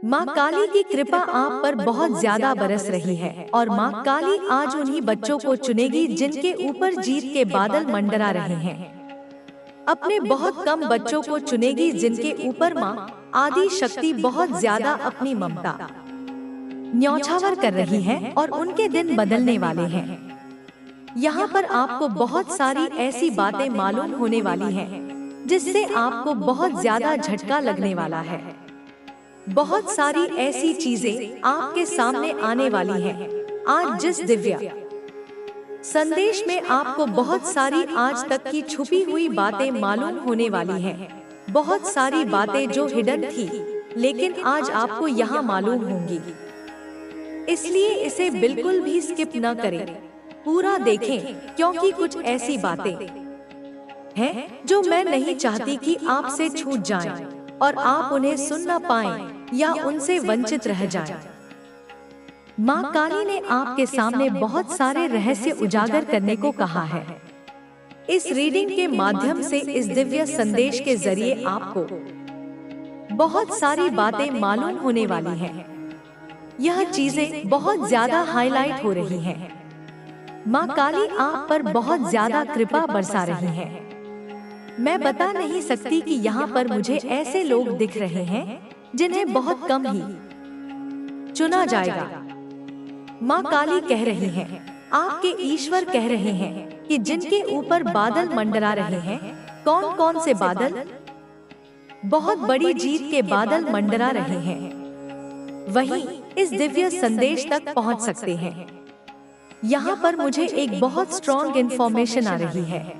माँ काली की कृपा आप पर बहुत ज्यादा बरस रही है और माँ काली आज उन्हीं बच्चों को चुनेगी जिनके ऊपर जीत के बादल मंडरा रहे हैं। अपने बहुत कम बच्चों को चुनेगी जिनके ऊपर माँ आदि शक्ति बहुत ज्यादा अपनी ममता न्यौछावर कर रही है और उनके दिन बदलने वाले हैं। यहाँ पर आपको बहुत सारी ऐसी बातें मालूम होने वाली हैं, जिससे आपको बहुत ज्यादा झटका लगने वाला है। बहुत सारी ऐसी चीजें आपके सामने आने वाली हैं। आज जिस दिव्य संदेश में आपको बहुत सारी आज तक की छुपी हुई बातें मालूम होने वाली हैं। बहुत सारी बातें जो हिडन थी, लेकिन आज आपको यहाँ मालूम होंगी। इसलिए इसे बिल्कुल भी स्किप न करें, पूरा देखें, क्योंकि कुछ ऐसी बातें हैं जो मैं नहीं चाहती कि आपसे छूट जाएं और आप उन्हें सुन न पाएं या उनसे वंचित रह जाएं। माँ काली ने आपके सामने बहुत सारे रहस्य उजागर करने को कहा है। इस रीडिंग के माध्यम से, इस दिव्य संदेश के जरिए आपको बहुत सारी बातें मालूम होने वाली हैं। यह चीजें बहुत ज्यादा हाईलाइट हो रही हैं। माँ काली आप पर बहुत ज्यादा कृपा बरसा रही है। मैं बता नहीं सकती कि यहाँ पर मुझे ऐसे लोग दिख रहे हैं जिन्हें बहुत कम ही चुना जाएगा। माँ काली कह रही हैं, आपके ईश्वर कह रहे हैं कि जिनके ऊपर बादल मंडरा रहे हैं, कौन कौन से बादल? बहुत बड़ी जीत के बादल मंडरा रहे हैं, वही इस दिव्य संदेश तक पहुँच सकते हैं। यहाँ पर मुझे एक बहुत स्ट्रॉन्ग इंफॉर्मेशन आ रही है।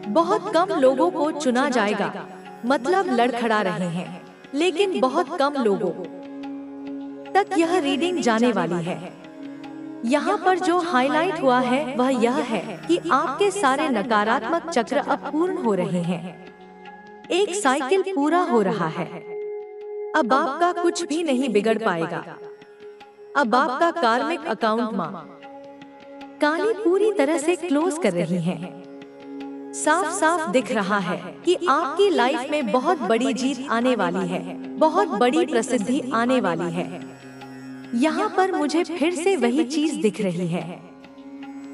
बहुत कम लोगों को चुना जाएगा, मतलब लड़खड़ा रहे हैं, लेकिन बहुत कम लोगों तक यह रीडिंग जाने वाली है। यहाँ पर जो हाईलाइट हुआ है वह यह है कि आपके सारे नकारात्मक चक्र अब पूर्ण हो रहे हैं। एक साइकिल पूरा हो रहा है। अब आपका कुछ भी नहीं बिगड़ पाएगा। अब आपका कार्मिक अकाउंट माँ काली पूरी तरह से क्लोज कर रही है। साफ साफ दिख रहा है कि आपकी लाइफ में बहुत बड़ी जीत आने वाली है, बहुत बड़ी प्रसिद्धि आने वाली है। यहाँ पर मुझे फिर से वही चीज दिख रही है।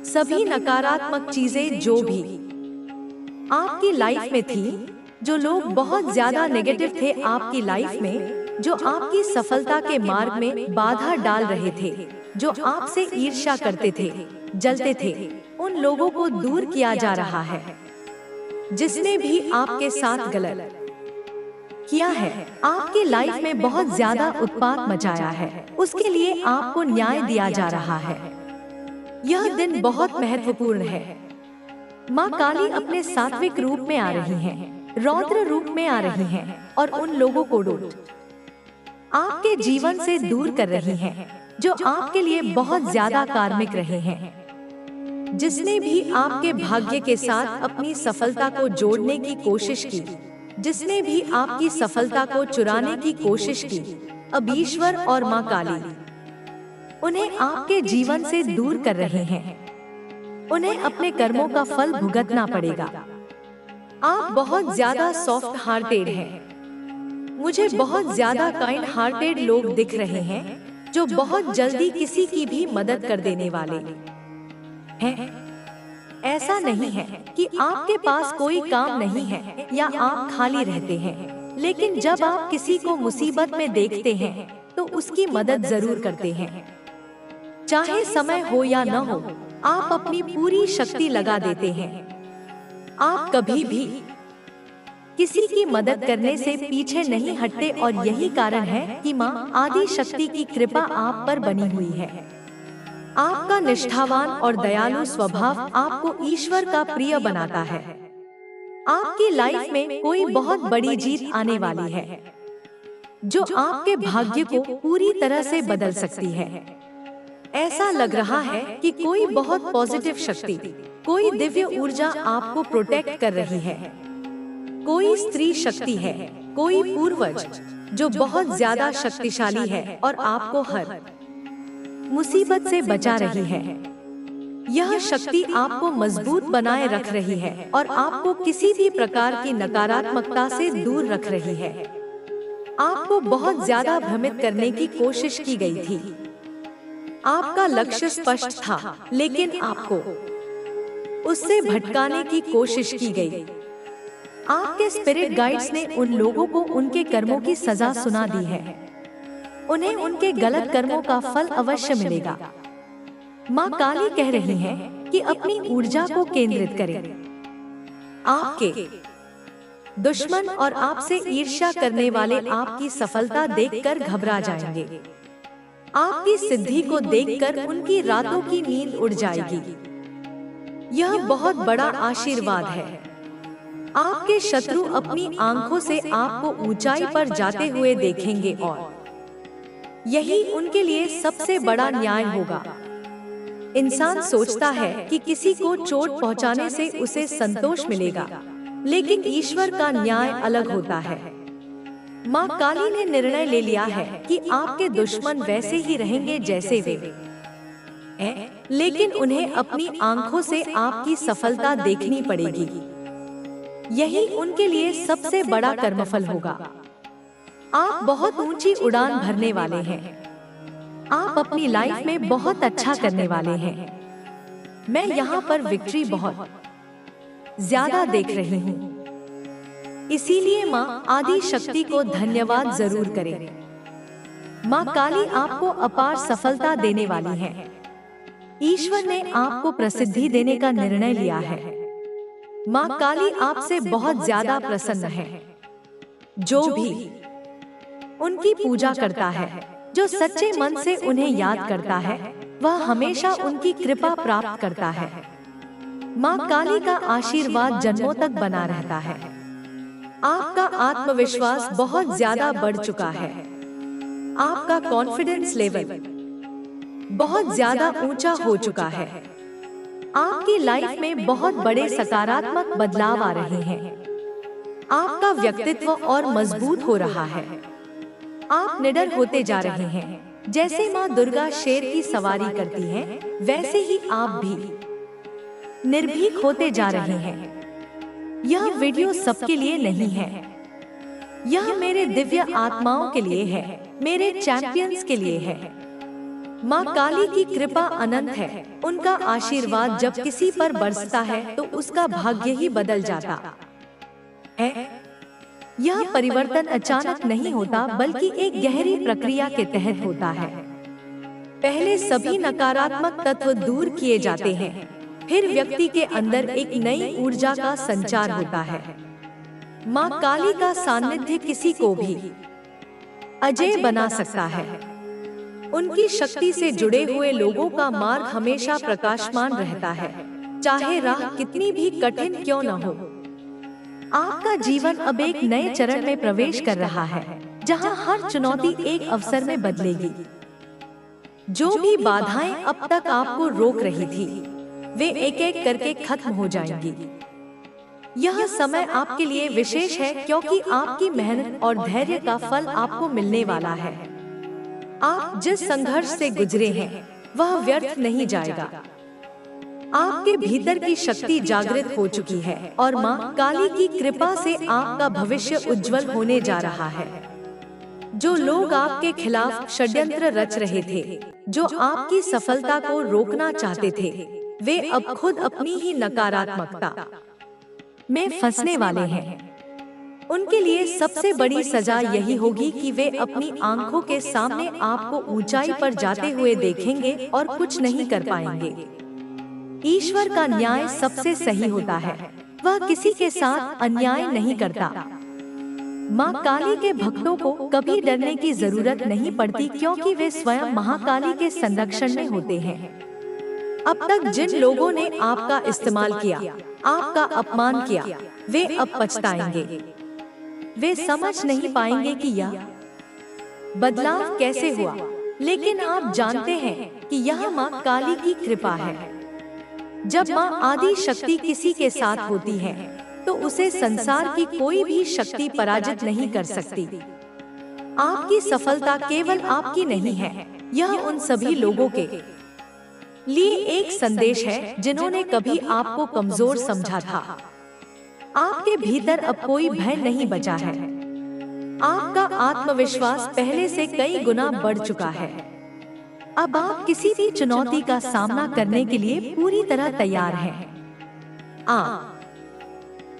सभी नकारात्मक चीजें जो भी आपकी लाइफ में थी, जो लोग बहुत ज्यादा नेगेटिव थे आपकी लाइफ में, जो आपकी सफलता के मार्ग में बाधा डाल रहे थे, जो आपसे ईर्ष्या करते थे, जलते थे, उन लोगों को दूर किया जा रहा है। जिसने भी आपके साथ गलत किया है, आपकी लाइफ में बहुत ज्यादा उत्पात मचाया है, उसके लिए आपको न्याय दिया जा रहा है। यह दिन बहुत महत्वपूर्ण है। माँ काली अपने सात्विक रूप में आ रही हैं, रौद्र रूप में आ रही हैं और उन लोगों को आपके जीवन से दूर कर रही हैं, जो आपके लिए बहुत ज्यादा कार्मिक रहे हैं। जिसने भी आपके भाग्य के साथ अपनी सफलता को जोड़ने की कोशिश की, जिसने भी आपकी सफलता को चुराने की कोशिश की, अब ईश्वर और माँ काली उन्हें आपके जीवन से दूर कर रहे हैं। उन्हें अपने कर्मों का फल भुगतना पड़ेगा। आप बहुत ज्यादा सॉफ्ट हार्टेड हैं। मुझे बहुत ज्यादा काइंड हार्टेड लोग दिख रहे हैं, जो बहुत जल्दी किसी की भी मदद कर देने वाले हैं। ऐसा नहीं है कि आपके पास कोई काम नहीं है या आप खाली रहते हैं, लेकिन जब आप किसी को मुसीबत में देखते हैं तो उसकी मदद जरूर करते हैं। चाहे समय हो या न हो, आप अपनी पूरी शक्ति लगा देते हैं। आप कभी भी किसी की मदद करने से पीछे नहीं हटते और यही कारण है कि माँ आदि शक्ति की कृपा आप पर बनी हुई है। आपका निष्ठावान और दयालु स्वभाव आपको ईश्वर का प्रिय बनाता है। आपकी लाइफ में कोई बहुत बड़ी जीत आने वाली है, जो आपके भाग्य को पूरी तरह से बदल सकती है। ऐसा लग रहा है कि कोई बहुत पॉजिटिव शक्ति, कोई दिव्य ऊर्जा आपको प्रोटेक्ट कर रही है। कोई स्त्री शक्ति है, कोई पूर्वज जो बहुत ज्यादा शक्तिशाली है और आपको हर मुसीबत से बचा रही है। यह शक्ति आपको मजबूत बनाए रख रही है और आपको किसी भी प्रकार की नकारात्मकता से दूर रख रही है। आपको बहुत ज्यादा भ्रमित करने की कोशिश की गई थी। आपका लक्ष्य स्पष्ट था, लेकिन आपको उससे भटकाने की कोशिश की गई। आपके स्पिरिट गाइड्स ने उन लोगों को उनके कर्मों की सजा सुना दी है। उन्हें उनके गलत कर्मों का फल अवश्य मिलेगा। माँ काली कह रही हैं कि अपनी ऊर्जा को केंद्रित करें। आपके दुश्मन और आपसे ईर्ष्या करने वाले आपकी सफलता देखकर घबरा जाएंगे। आपकी सिद्धि को देखकर उनकी रातों की नींद उड़ जाएगी। यह बहुत बड़ा आशीर्वाद है। आपके शत्रु अपनी आंखों से आपको ऊंचाई पर जाते हुए देखेंगे और यही उनके लिए सबसे बड़ा न्याय होगा। इंसान सोचता है कि किसी को चोट पहुंचाने से उसे संतोष मिलेगा, लेकिन ईश्वर का न्याय अलग होता है। माँ काली ने निर्णय ले लिया है कि आपके दुश्मन वैसे ही रहेंगे जैसे वे हैं, लेकिन उन्हें अपनी आंखों से आपकी सफलता देखनी पड़ेगी। यही उनके लिए सबसे बड़ा कर्मफल होगा। आप बहुत ऊंची उड़ान भरने वाले हैं। आप अपनी लाइफ में बहुत अच्छा करने वाले हैं। मैं यहाँ पर विक्ट्री बहुत ज्यादा देख रही हूँ। इसीलिए माँ आदि शक्ति को धन्यवाद जरूर करें। माँ काली आपको अपार सफलता देने वाली है। ईश्वर ने आपको प्रसिद्धि देने का निर्णय लिया है। माँ काली आपसे बहुत ज्यादा प्रसन्न है। जो भी उनकी पूजा करता है, जो सच्चे मन से उन्हें याद करता है, वह हमेशा उनकी कृपा प्राप्त करता है। माँ काली का आशीर्वाद जन्मों तक बना रहता है। आपका आत्मविश्वास बहुत ज्यादा बढ़ चुका है। आपका कॉन्फिडेंस लेवल बहुत ज्यादा ऊंचा हो चुका है। आपकी लाइफ में बहुत बड़े सकारात्मक बदलाव आ रहे हैं। आपका व्यक्तित्व और मजबूत हो रहा है। आप निडर होते जा रहे हैं। जैसे माँ दुर्गा शेर की सवारी करती हैं, वैसे ही आप भी निर्भीक होते जा रहे हैं। यह वीडियो सबके लिए नहीं है। यह मेरे दिव्य आत्माओं के लिए है, मेरे चैंपियंस के लिए है। माँ काली की कृपा अनंत है। उनका आशीर्वाद जब किसी पर बरसता है तो उसका भाग्य ही बदल जाता है। यह परिवर्तन अचानक नहीं होता, बल्कि एक गहरी प्रक्रिया के तहत होता है। पहले सभी नकारात्मक तत्व दूर किए जाते हैं, फिर व्यक्ति के अंदर एक नई ऊर्जा का संचार होता है। माँ काली का सानिध्य किसी को भी अजय बना सकता है। उनकी शक्ति से जुड़े हुए लोगों का मार्ग हमेशा प्रकाशमान रहता है, चाहे राह कितनी भी कठिन क्यों न हो। आपका जीवन अब एक नए चरण में प्रवेश कर रहा है, जहां हर चुनौती एक अवसर में बदलेगी। जो भी बाधाएं अब तक आपको रोक रही थी, वे एक एक करके खत्म हो जाएंगी। यह समय आपके लिए विशेष है, क्योंकि आपकी मेहनत और धैर्य का फल आपको मिलने वाला है। आप जिस संघर्ष से गुजरे हैं, वह व्यर्थ नहीं जाएगा। आपके भीतर की शक्ति जागृत हो चुकी है और माँ काली की कृपा से आपका भविष्य उज्जवल होने जा रहा है। जो लोग आपके खिलाफ षड्यंत्र रच रहे थे, जो आपकी सफलता को रोकना चाहते थे, वे अब खुद अपनी ही नकारात्मकता में फंसने वाले हैं। उनके लिए सबसे बड़ी सजा यही होगी कि वे अपनी आंखों के सामने आपको ऊंचाई पर जाते हुए देखेंगे और कुछ नहीं कर पाएंगे। ईश्वर का न्याय सबसे सही होता है। वह किसी के साथ अन्याय नहीं करता। माँ काली के भक्तों को कभी डरने की जरूरत नहीं पड़ती, क्योंकि वे स्वयं महाकाली के संरक्षण में होते हैं। अब तक जिन लोगों ने आपका इस्तेमाल किया, आपका अपमान किया, वे अब पछताएंगे। वे समझ नहीं पाएंगे कि यह बदलाव कैसे हुआ, लेकिन आप जानते हैं कि यह माँ काली की कृपा है। जब माँ आदि शक्ति किसी के साथ होती है, तो उसे संसार की कोई भी शक्ति पराजित नहीं कर सकती। आपकी सफलता केवल आपकी नहीं है, यह उन सभी लोगों के लिए एक संदेश है जिन्होंने कभी आपको कमजोर समझा था। आपके भीतर अब कोई भय नहीं बचा है। आपका आत्मविश्वास पहले से कई गुना बढ़ चुका है। अब आप किसी भी चुनौती का सामना करने के लिए पूरी तरह तैयार हैं। आप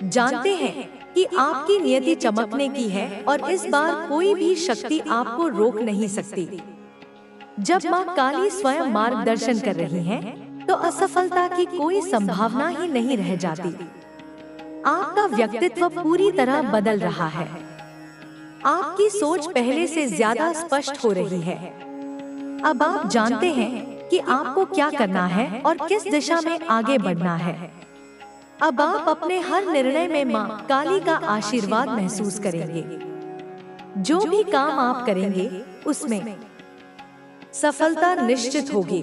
जानते हैं कि आपकी नियति चमकने की है और इस बार कोई भी शक्ति आपको रोक नहीं सकती। जब मां काली स्वयं मार्गदर्शन कर रही हैं, तो असफलता की कोई संभावना ही नहीं रह जाती। आपका व्यक्तित्व पूरी तरह बदल रहा है। आपकी सोच पहले से ज्यादा स्पष्ट हो रही है। अब आप जानते हैं कि आपको क्या करना है और किस दिशा में आगे बढ़ना है। अब आप अपने हर निर्णय में मां काली का आशीर्वाद महसूस करेंगे। जो भी काम आप करेंगे, उसमें सफलता निश्चित होगी।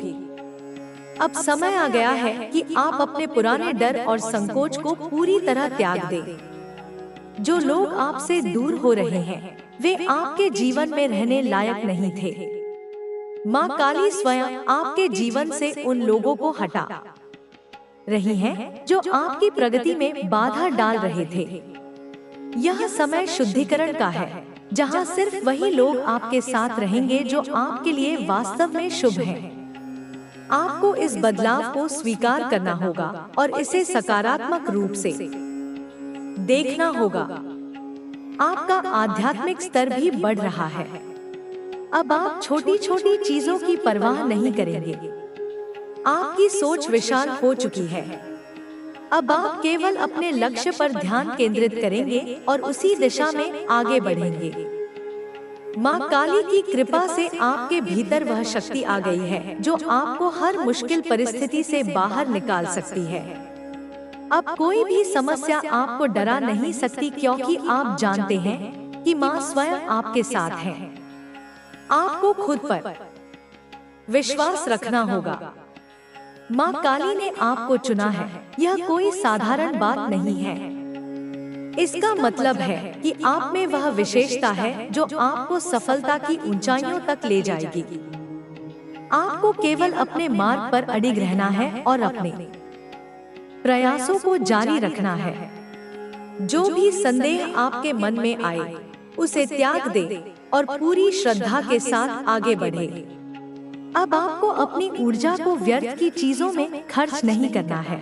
अब समय आ गया है कि आप अपने पुराने डर और संकोच को पूरी तरह त्याग दें। जो लोग आपसे दूर हो रहे हैं, वे आपके जीवन में रहने लायक नहीं थे। मां काली स्वयं आपके जीवन से उन लोगों को हटा रही हैं, जो आपकी प्रगति में बाधा डाल रहे थे। यह समय शुद्धिकरण का है, जहां सिर्फ वही लोग आपके साथ रहेंगे जो आपके लिए वास्तव में शुभ हैं। आपको इस बदलाव को स्वीकार करना होगा और इसे सकारात्मक रूप से देखना होगा। आपका आध्यात्मिक स्तर भी बढ़ रहा है। अब आप छोटी छोटी चीजों की परवाह नहीं करेंगे। आपकी सोच विशाल हो चुकी है। अब आप केवल अपने लक्ष्य पर ध्यान केंद्रित करेंगे और उसी दिशा में आगे बढ़ेंगे। मां काली की कृपा से आपके भीतर वह शक्ति आ गई है जो आपको हर मुश्किल परिस्थिति से बाहर निकाल सकती है। अब कोई भी समस्या आपको डरा नहीं सकती, क्योंकि आप जानते हैं कि मां स्वयं आपके साथ है। आपको खुद पर विश्वास रखना होगा। मां काली ने आपको चुना है, यह कोई साधारण बात नहीं है। इसका मतलब है कि आप में वह विशेषता है जो आपको सफलता की ऊंचाइयों तक ले जाएगी। आपको केवल अपने मार्ग पर अडिग रहना है और अपने प्रयासों को जारी रखना है। जो भी संदेह आपके मन में आए, उसे त्याग दे और पूरी श्रद्धा के साथ आगे बढ़े। अब आपको अपनी ऊर्जा को व्यर्थ की चीजों में खर्च नहीं करना है।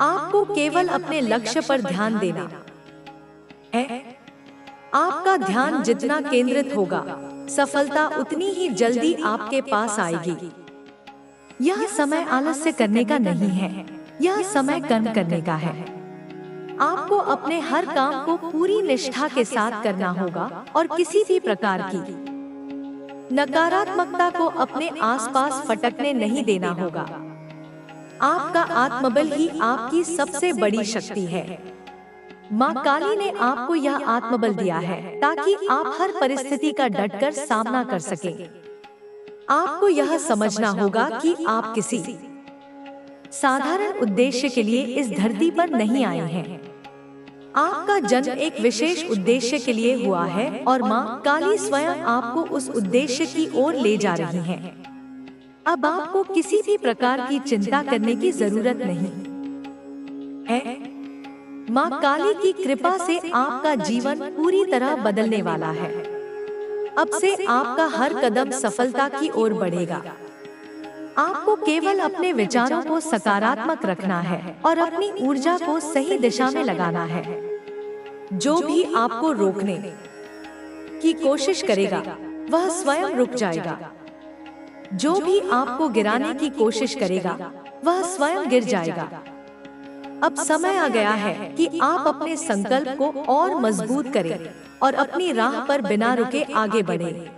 आपको केवल अपने लक्ष्य पर ध्यान देना है। आपका ध्यान जितना केंद्रित होगा, सफलता उतनी ही जल्दी आपके पास आएगी। यह समय आलस्य करने का नहीं है, यह समय कर्म करने का है। आपको अपने हर काम को पूरी निष्ठा के साथ करना होगा और किसी भी प्रकार की नकारात्मकता को अपने आसपास फटकने नहीं देना होगा। आपका आत्मबल ही आपकी सबसे बड़ी शक्ति है। मां काली ने आपको यह आत्मबल दिया है ताकि आप हर परिस्थिति का डटकर सामना कर सकें। आपको यह समझना होगा कि आप किसी साधारण उद्देश्य के लिए इस धरती पर नहीं आए हैं। आपका जन्म एक विशेष उद्देश्य के लिए हुआ है और मां काली स्वयं आपको उस उद्देश्य की ओर ले जा रही हैं। अब आपको किसी भी प्रकार की चिंता करने की जरूरत नहीं है। मां काली की कृपा से आपका जीवन पूरी तरह बदलने वाला है। अब से आपका हर कदम सफलता की ओर बढ़ेगा। आपको केवल अपने विचारों को सकारात्मक रखना है और अपनी ऊर्जा को सही दिशा में लगाना है। जो भी आपको रोकने की कोशिश करेगा, वह स्वयं रुक जाएगा। जो भी आपको गिराने की कोशिश करेगा, वह स्वयं गिर जाएगा। अब समय आ गया है कि आप अपने संकल्प को और मजबूत करें और अपनी राह पर बिना रुके आगे बढ़ें।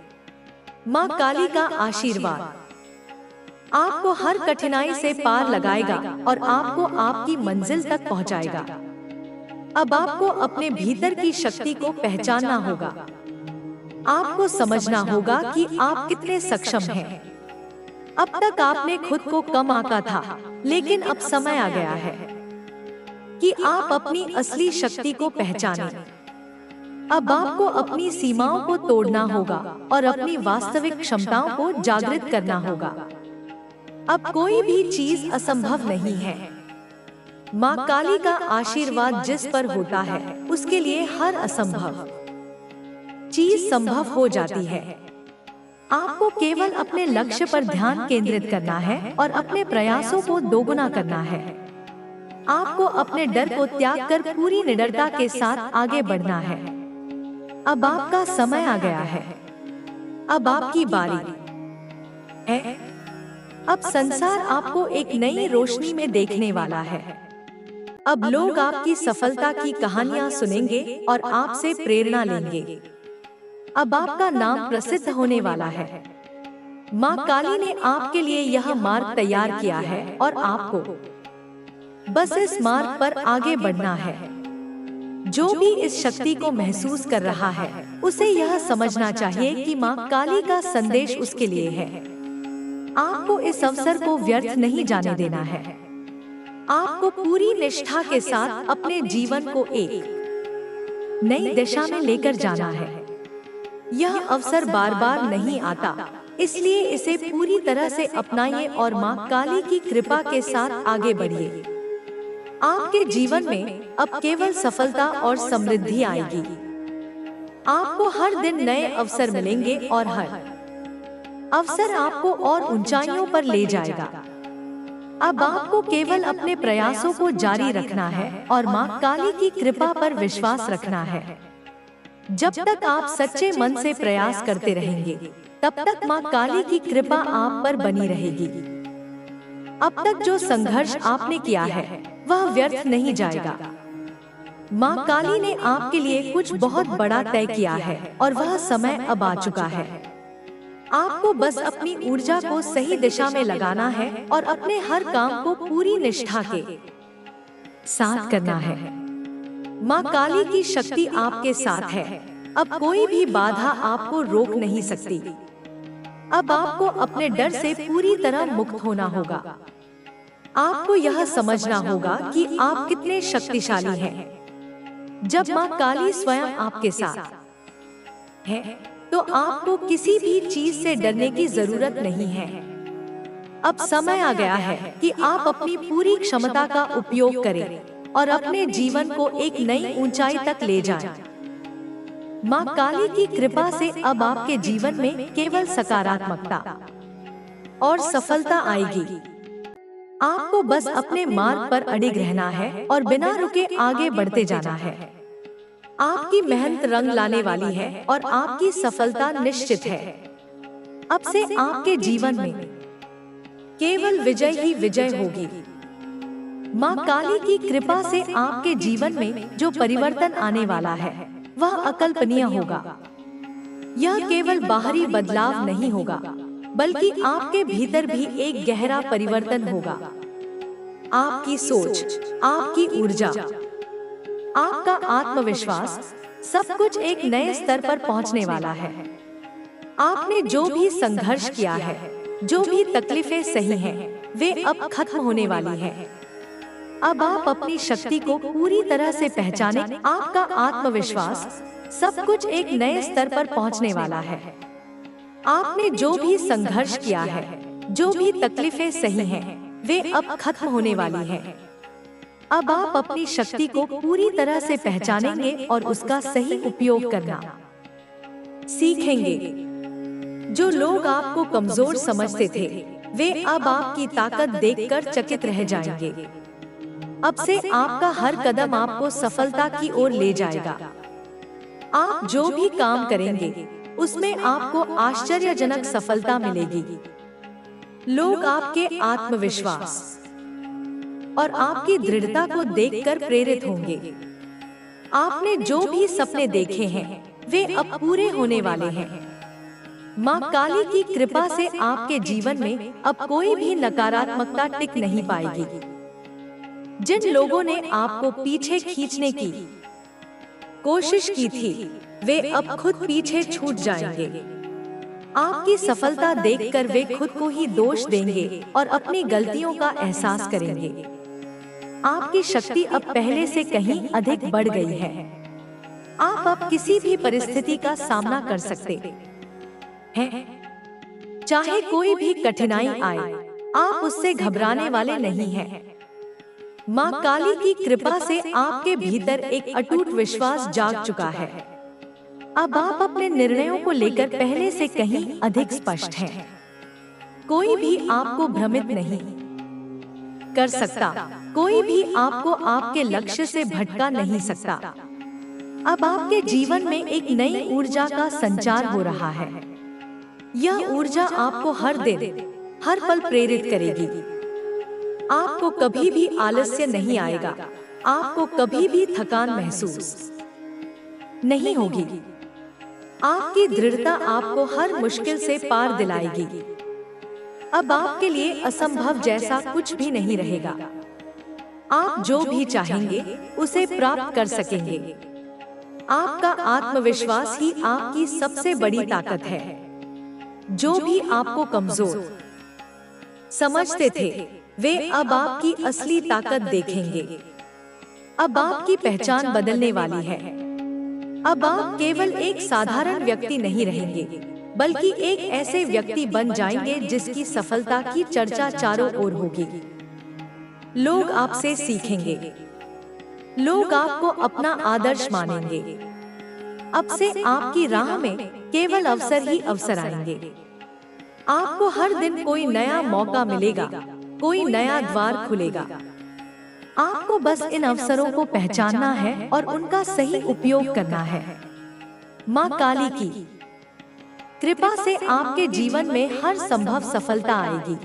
मां काली का आशीर्वाद आपको हर कठिनाई से पार लगाएगा और आपको आपकी मंजिल तक पहुंचाएगा। अब आपको अपने भीतर की शक्ति को पहचानना होगा। आपको समझना होगा कि आप कितने सक्षम हैं। अब तक आपने खुद को कम आंका था, लेकिन अब समय आ गया है कि आप अपनी असली शक्ति को पहचानें। अब आपको अपनी सीमाओं को तोड़ना होगा और अपनी वास्तविक क्षमताओं को जागृत करना होगा। अब कोई भी चीज असंभव नहीं है। मां काली का आशीर्वाद जिस पर होता है, उसके लिए हर असंभव चीज संभव हो जाती है। आपको केवल अपने लक्ष्य पर ध्यान केंद्रित करना है और अपने प्रयासों को दोगुना करना है। आपको अपने डर को त्याग कर पूरी निडरता के साथ आगे बढ़ना है। अब आपका समय आ गया है। अब आपकी बारी है। अब संसार आपको एक नई रोशनी में देखने वाला है। अब लोग आपकी सफलता की कहानियां सुनेंगे और आपसे प्रेरणा लेंगे। अब आपका नाम प्रसिद्ध होने वाला है। माँ काली ने आपके लिए यह मार्ग तैयार किया है और आपको बस इस मार्ग पर आगे बढ़ना है। जो भी इस शक्ति को महसूस कर रहा है, उसे यह समझना चाहिए कि माँ काली का संदेश उसके लिए है। आपको इस अवसर को व्यर्थ नहीं जाने देना है। आपको पूरी निष्ठा के साथ अपने जीवन को एक नई दिशा में लेकर जाना है। यह अवसर बार बार नहीं आता, इसलिए इसे पूरी तरह से अपनाइए और माँ काली की कृपा के साथ आगे बढ़िए। आपके जीवन में अब केवल सफलता और समृद्धि आएगी। आपको हर दिन नए अवसर मिलेंगे और हर अवसर आपको और ऊंचाइयों पर ले जाएगा। अब आपको केवल अपने प्रयासों को जारी रखना है और माँ काली की कृपा पर विश्वास रखना है। जब तक आप सच्चे मन से प्रयास करते रहेंगे, तब तक माँ काली की कृपा आप पर बनी रहेगी। अब तक जो संघर्ष आपने किया है, वह व्यर्थ नहीं जाएगा। माँ काली ने आपके लिए कुछ बहुत बड़ा तय किया है और वह समय अब आ चुका है। आपको बस अपनी ऊर्जा को सही दिशा में लगाना है और अपने हर काम को पूरी निष्ठा के साथ करना है। माँ काली की शक्ति आपके साथ है। अब कोई भी बाधा आपको रोक नहीं सकती। अब आपको अपने डर से पूरी तरह मुक्त होना होगा। आपको यह समझना होगा कि आप कितने शक्तिशाली हैं। जब माँ काली स्वयं आपके साथ है, तो आपको किसी भी चीज से डरने की जरूरत नहीं है। अब समय आ गया है कि आप अपनी पूरी क्षमता का उपयोग करें और अपने जीवन को एक नई ऊंचाई तक ले जाएं। माँ काली की कृपा से अब आपके जीवन में केवल सकारात्मकता और सफलता आएगी। आपको बस अपने मार्ग पर अडिग रहना है और बिना रुके आगे बढ़ते जाना है। आपकी मेहनत रंग लाने वाली है और आपकी सफलता निश्चित है। अब से आपके जीवन में केवल विजय ही विजय होगी। माँ काली की कृपा से आपके जीवन में जो परिवर्तन आने वाला है, वह अकल्पनीय होगा। यह केवल बाहरी बदलाव नहीं होगा, बल्कि आपके भीतर भी एक गहरा परिवर्तन होगा। आपकी सोच, आपकी ऊर्जा, आपका आत्मविश्वास, सब कुछ एक नए स्तर पर पहुंचने वाला है। आपने जो भी संघर्ष किया है, जो भी तकलीफें सही हैं, वे अब खत्म होने वाली हैं। अब आप अपनी शक्ति को पूरी तरह से पहचाने। आपका आत्मविश्वास, सब कुछ एक नए स्तर पर पहुंचने वाला है। आपने जो भी संघर्ष किया है, जो भी तकलीफें सही हैं, वे अब खत्म होने वाली हैं। अब आप अपनी शक्ति को पूरी तरह से पहचानेंगे और उसका सही उपयोग करना सीखेंगे। जो लोग आपको कमजोर समझते थे, वे अब आपकी ताकत देखकर चकित रह जाएंगे। अब से आपका हर कदम आपको सफलता की ओर ले जाएगा। आप जो भी काम करेंगे, उसमें आपको आश्चर्यजनक सफलता मिलेगी। लोग आपके आत्मविश्वास और आपकी दृढ़ता को देखकर प्रेरित होंगे। आपने जो भी सपने देखे हैं, वे अब पूरे होने वाले हैं। माँ काली की कृपा से आपके जीवन में अब कोई भी नकारात्मकता टिक नहीं पाएगी। जिन लोगों ने आपको पीछे खींचने की कोशिश की थी, वे अब खुद पीछे छूट जाएंगे। आपकी सफलता देखकर वे खुद को ही दोष देंगे और अपनी गलतियों का एहसास करेंगे। आपकी शक्ति अब पहले से कहीं अधिक बढ़ गई है। आप अब किसी भी परिस्थिति का सामना कर सकते हैं। चाहे कोई भी कठिनाई आए, आप उससे घबराने वाले नहीं हैं। माँ काली की कृपा से आपके भीतर एक अटूट विश्वास जाग चुका है। अब आप अपने निर्णयों को लेकर पहले से कहीं अधिक स्पष्ट हैं। कोई भी आपको भ्रमित नहीं कर सकता, कोई भी आपको आपके लक्ष्य से भटका नहीं सकता। अब आपके जीवन में एक नई ऊर्जा का संचार हो रहा है। यह ऊर्जा आपको हर दिन, हर पल प्रेरित करेगी। आपको कभी भी आलस्य नहीं आएगा, आपको कभी भी थकान महसूस नहीं होगी। आपकी दृढ़ता आपको हर मुश्किल से पार दिलाएगी। अब आपके लिए असंभव जैसा कुछ भी नहीं रहेगा। आप जो भी चाहेंगे उसे प्राप्त कर सकेंगे। आपका आत्मविश्वास ही आपकी सबसे बड़ी ताकत है। जो भी आपको कमजोर समझते थे, वे अब आपकी असली ताकत देखेंगे। अब आपकी पहचान बदलने वाली है। अब आप केवल एक साधारण व्यक्ति नहीं रहेंगे, बल्कि एक ऐसे व्यक्ति बन जाएंगे जिसकी सफलता की चर्चा चारों ओर होगी। लोग आपसे सीखेंगे, लोग आपको अपना आदर्श मानेंगे। अब से आपकी राह में केवल अवसर ही अवसर आएंगे। आपको हर दिन कोई नया मौका मिलेगा, कोई नया द्वार खुलेगा। आपको बस इन अवसरों को पहचानना है और उनका सही उपयोग करना है। माँ काली की कृपा से आपके जीवन में हर संभव सफलता आएगी।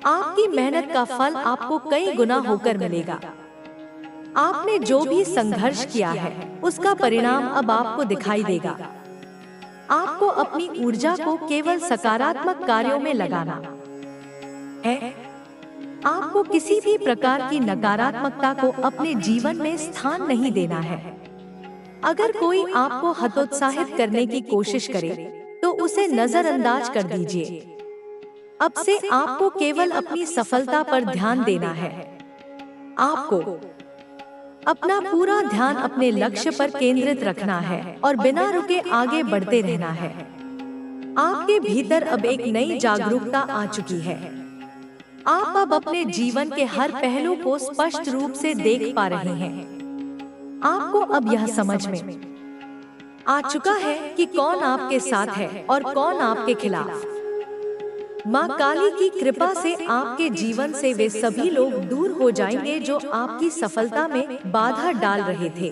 आपकी मेहनत का फल आपको कई गुना होकर मिलेगा। आपने जो भी संघर्ष किया है, उसका परिणाम अब आपको दिखाई देगा। आपको अपनी ऊर्जा को केवल सकारात्मक कार्यों में लगाना है। आपको किसी भी प्रकार की नकारात्मकता को अपने जीवन में स्थान नहीं देना है। अगर कोई आपको हतोत्साहित करने की कोशिश करे, तो उसे नजरअंदाज कर दीजिए। अब से आपको केवल अपनी सफलता पर ध्यान देना है। आपको अपना पूरा ध्यान अपने लक्ष्य पर केंद्रित रखना है और बिना रुके आगे बढ़ते रहना है। आपके भीतर अब एक नई जागरूकता आ चुकी है। आप अब अपने जीवन के हर पहलू को स्पष्ट रूप से देख पा रहे हैं। आपको अब यह समझ में आ चुका है कि कौन आपके साथ है और कौन आपके खिलाफ। माँ काली की कृपा से आपके जीवन से वे सभी लोग दूर हो जाएंगे जो आपकी सफलता में बाधा डाल रहे थे।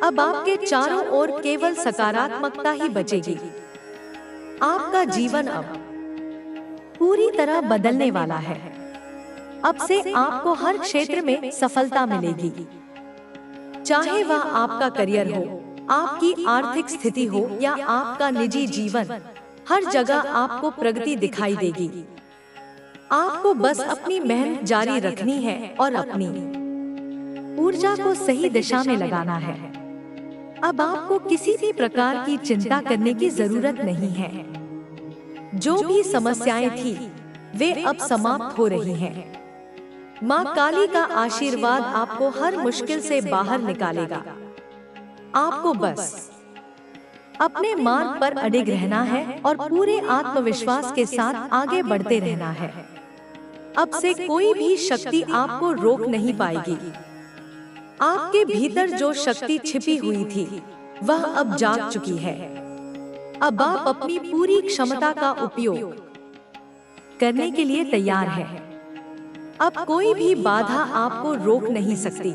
अब आपके चारों ओर केवल सकारात्मकता ही बचेगी। आपका जीवन अब पूरी तरह बदलने वाला है। अब से आपको हर क्षेत्र में सफलता मिलेगी, चाहे वह आपका करियर हो, आपकी आर्थिक स्थिति हो या आपका निजी जीवन। हर जगह आपको प्रगति दिखाई देगी। आपको बस अपनी मेहनत जारी रखनी है और अपनी ऊर्जा को सही दिशा में लगाना है। अब आपको किसी भी प्रकार की चिंता करने की जरूरत नहीं है। जो भी समस्याएं थी, वे अब समाप्त हो रही हैं। माँ काली का आशीर्वाद आपको हर मुश्किल से बाहर निकालेगा। आपको बस अपने मार्ग पर अडिग रहना है और पूरे आत्मविश्वास के साथ आगे बढ़ते रहना है। अब से कोई भी शक्ति आपको रोक नहीं पाएगी। आपके भीतर जो शक्ति छिपी हुई थी, वह अब जाग चुकी है। अब आप अपनी पूरी क्षमता का उपयोग करने के लिए तैयार हैं। अब कोई भी बाधा आपको रोक नहीं सकती।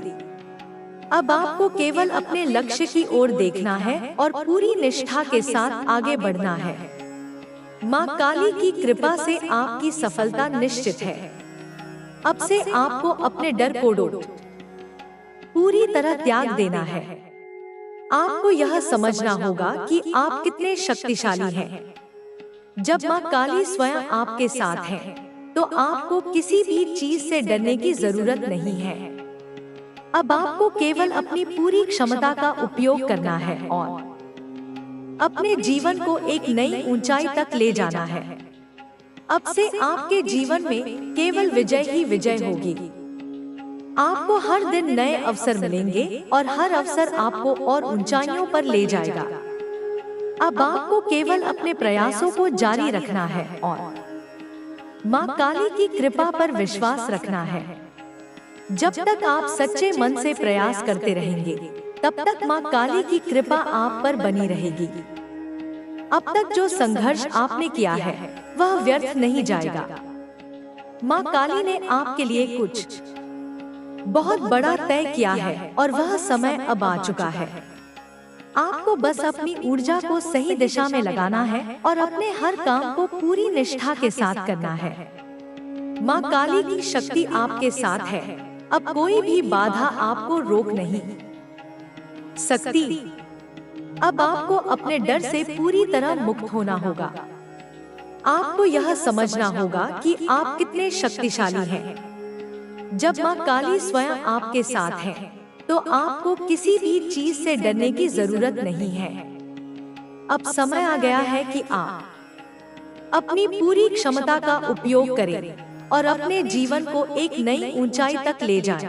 अब आपको केवल अपने लक्ष्य की ओर देखना है और पूरी निष्ठा के साथ आगे बढ़ना है। माँ काली की कृपा से आपकी सफलता निश्चित है। अब से आपको अपने डर को पूरी तरह त्याग देना है। आपको यह समझना होगा कि आप कितने शक्तिशाली हैं। जब माँ काली स्वयं आपके साथ है, तो आपको किसी भी चीज से डरने की जरूरत नहीं है। अब आपको केवल अपनी पूरी क्षमता का उपयोग करना है और अपने जीवन को एक नई ऊंचाई तक ले जाना है। अब से आपके जीवन में केवल विजय ही विजय होगी। आपको हर दिन नए अवसर मिलेंगे और हर अवसर आपको और ऊंचाइयों पर ले जाएगा। अब आपको केवल अपने प्रयासों को जारी रखना है और माँ काली की कृपा पर विश्वास रखना है। जब तक आप सच्चे मन से प्रयास करते रहेंगे, तब तक माँ काली की कृपा आप पर बनी रहेगी। अब तक जो संघर्ष आपने किया है वह व्यर्थ नहीं जाएगा। माँ काली ने आपके लिए कुछ बहुत बड़ा तय किया है और वह समय अब आ चुका है। आपको बस अपनी ऊर्जा को सही दिशा में लगाना है और अपने हर काम को पूरी निष्ठा के साथ करना है। माँ काली की शक्ति आपके साथ है। अब कोई भी बाधा आपको रोक नहीं सकती। अब आपको अपने डर से पूरी तरह मुक्त होना होगा। आपको यह समझना होगा कि आप कितने शक्तिशाली हैं। जब माँ काली स्वयं आपके साथ है तो आपको किसी भी चीज से डरने की जरूरत नहीं है। अब समय आ गया है कि आप अपनी पूरी क्षमता का उपयोग करें और अपने जीवन को एक नई ऊंचाई तक ले जाएं।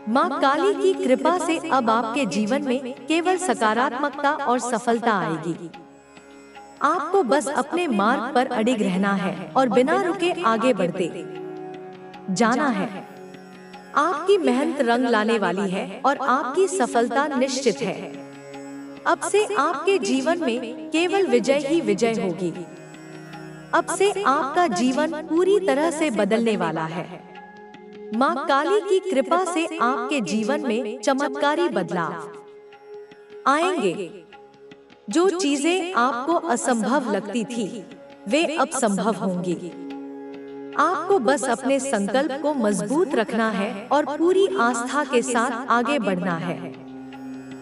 माँ काली की कृपा से अब आपके जीवन में केवल सकारात्मकता और सफलता आएगी। आपको बस अपने मार्ग पर अडिग रहना है और बिना रुके आगे बढ़ते जाना है। आपकी मेहनत रंग लाने वाली है और आपकी सफलता निश्चित है। अब से आपके जीवन में केवल विजय ही विजय होगी। अब से आपका जीवन पूरी तरह से बदलने वाला है। माँ काली की कृपा से आपके जीवन में चमत्कारी बदलाव आएंगे। जो चीजें आपको असंभव लगती थी वे अब संभव होंगी। आपको बस अपने संकल्प को मजबूत रखना है और पूरी आस्था के साथ आगे बढ़ना है।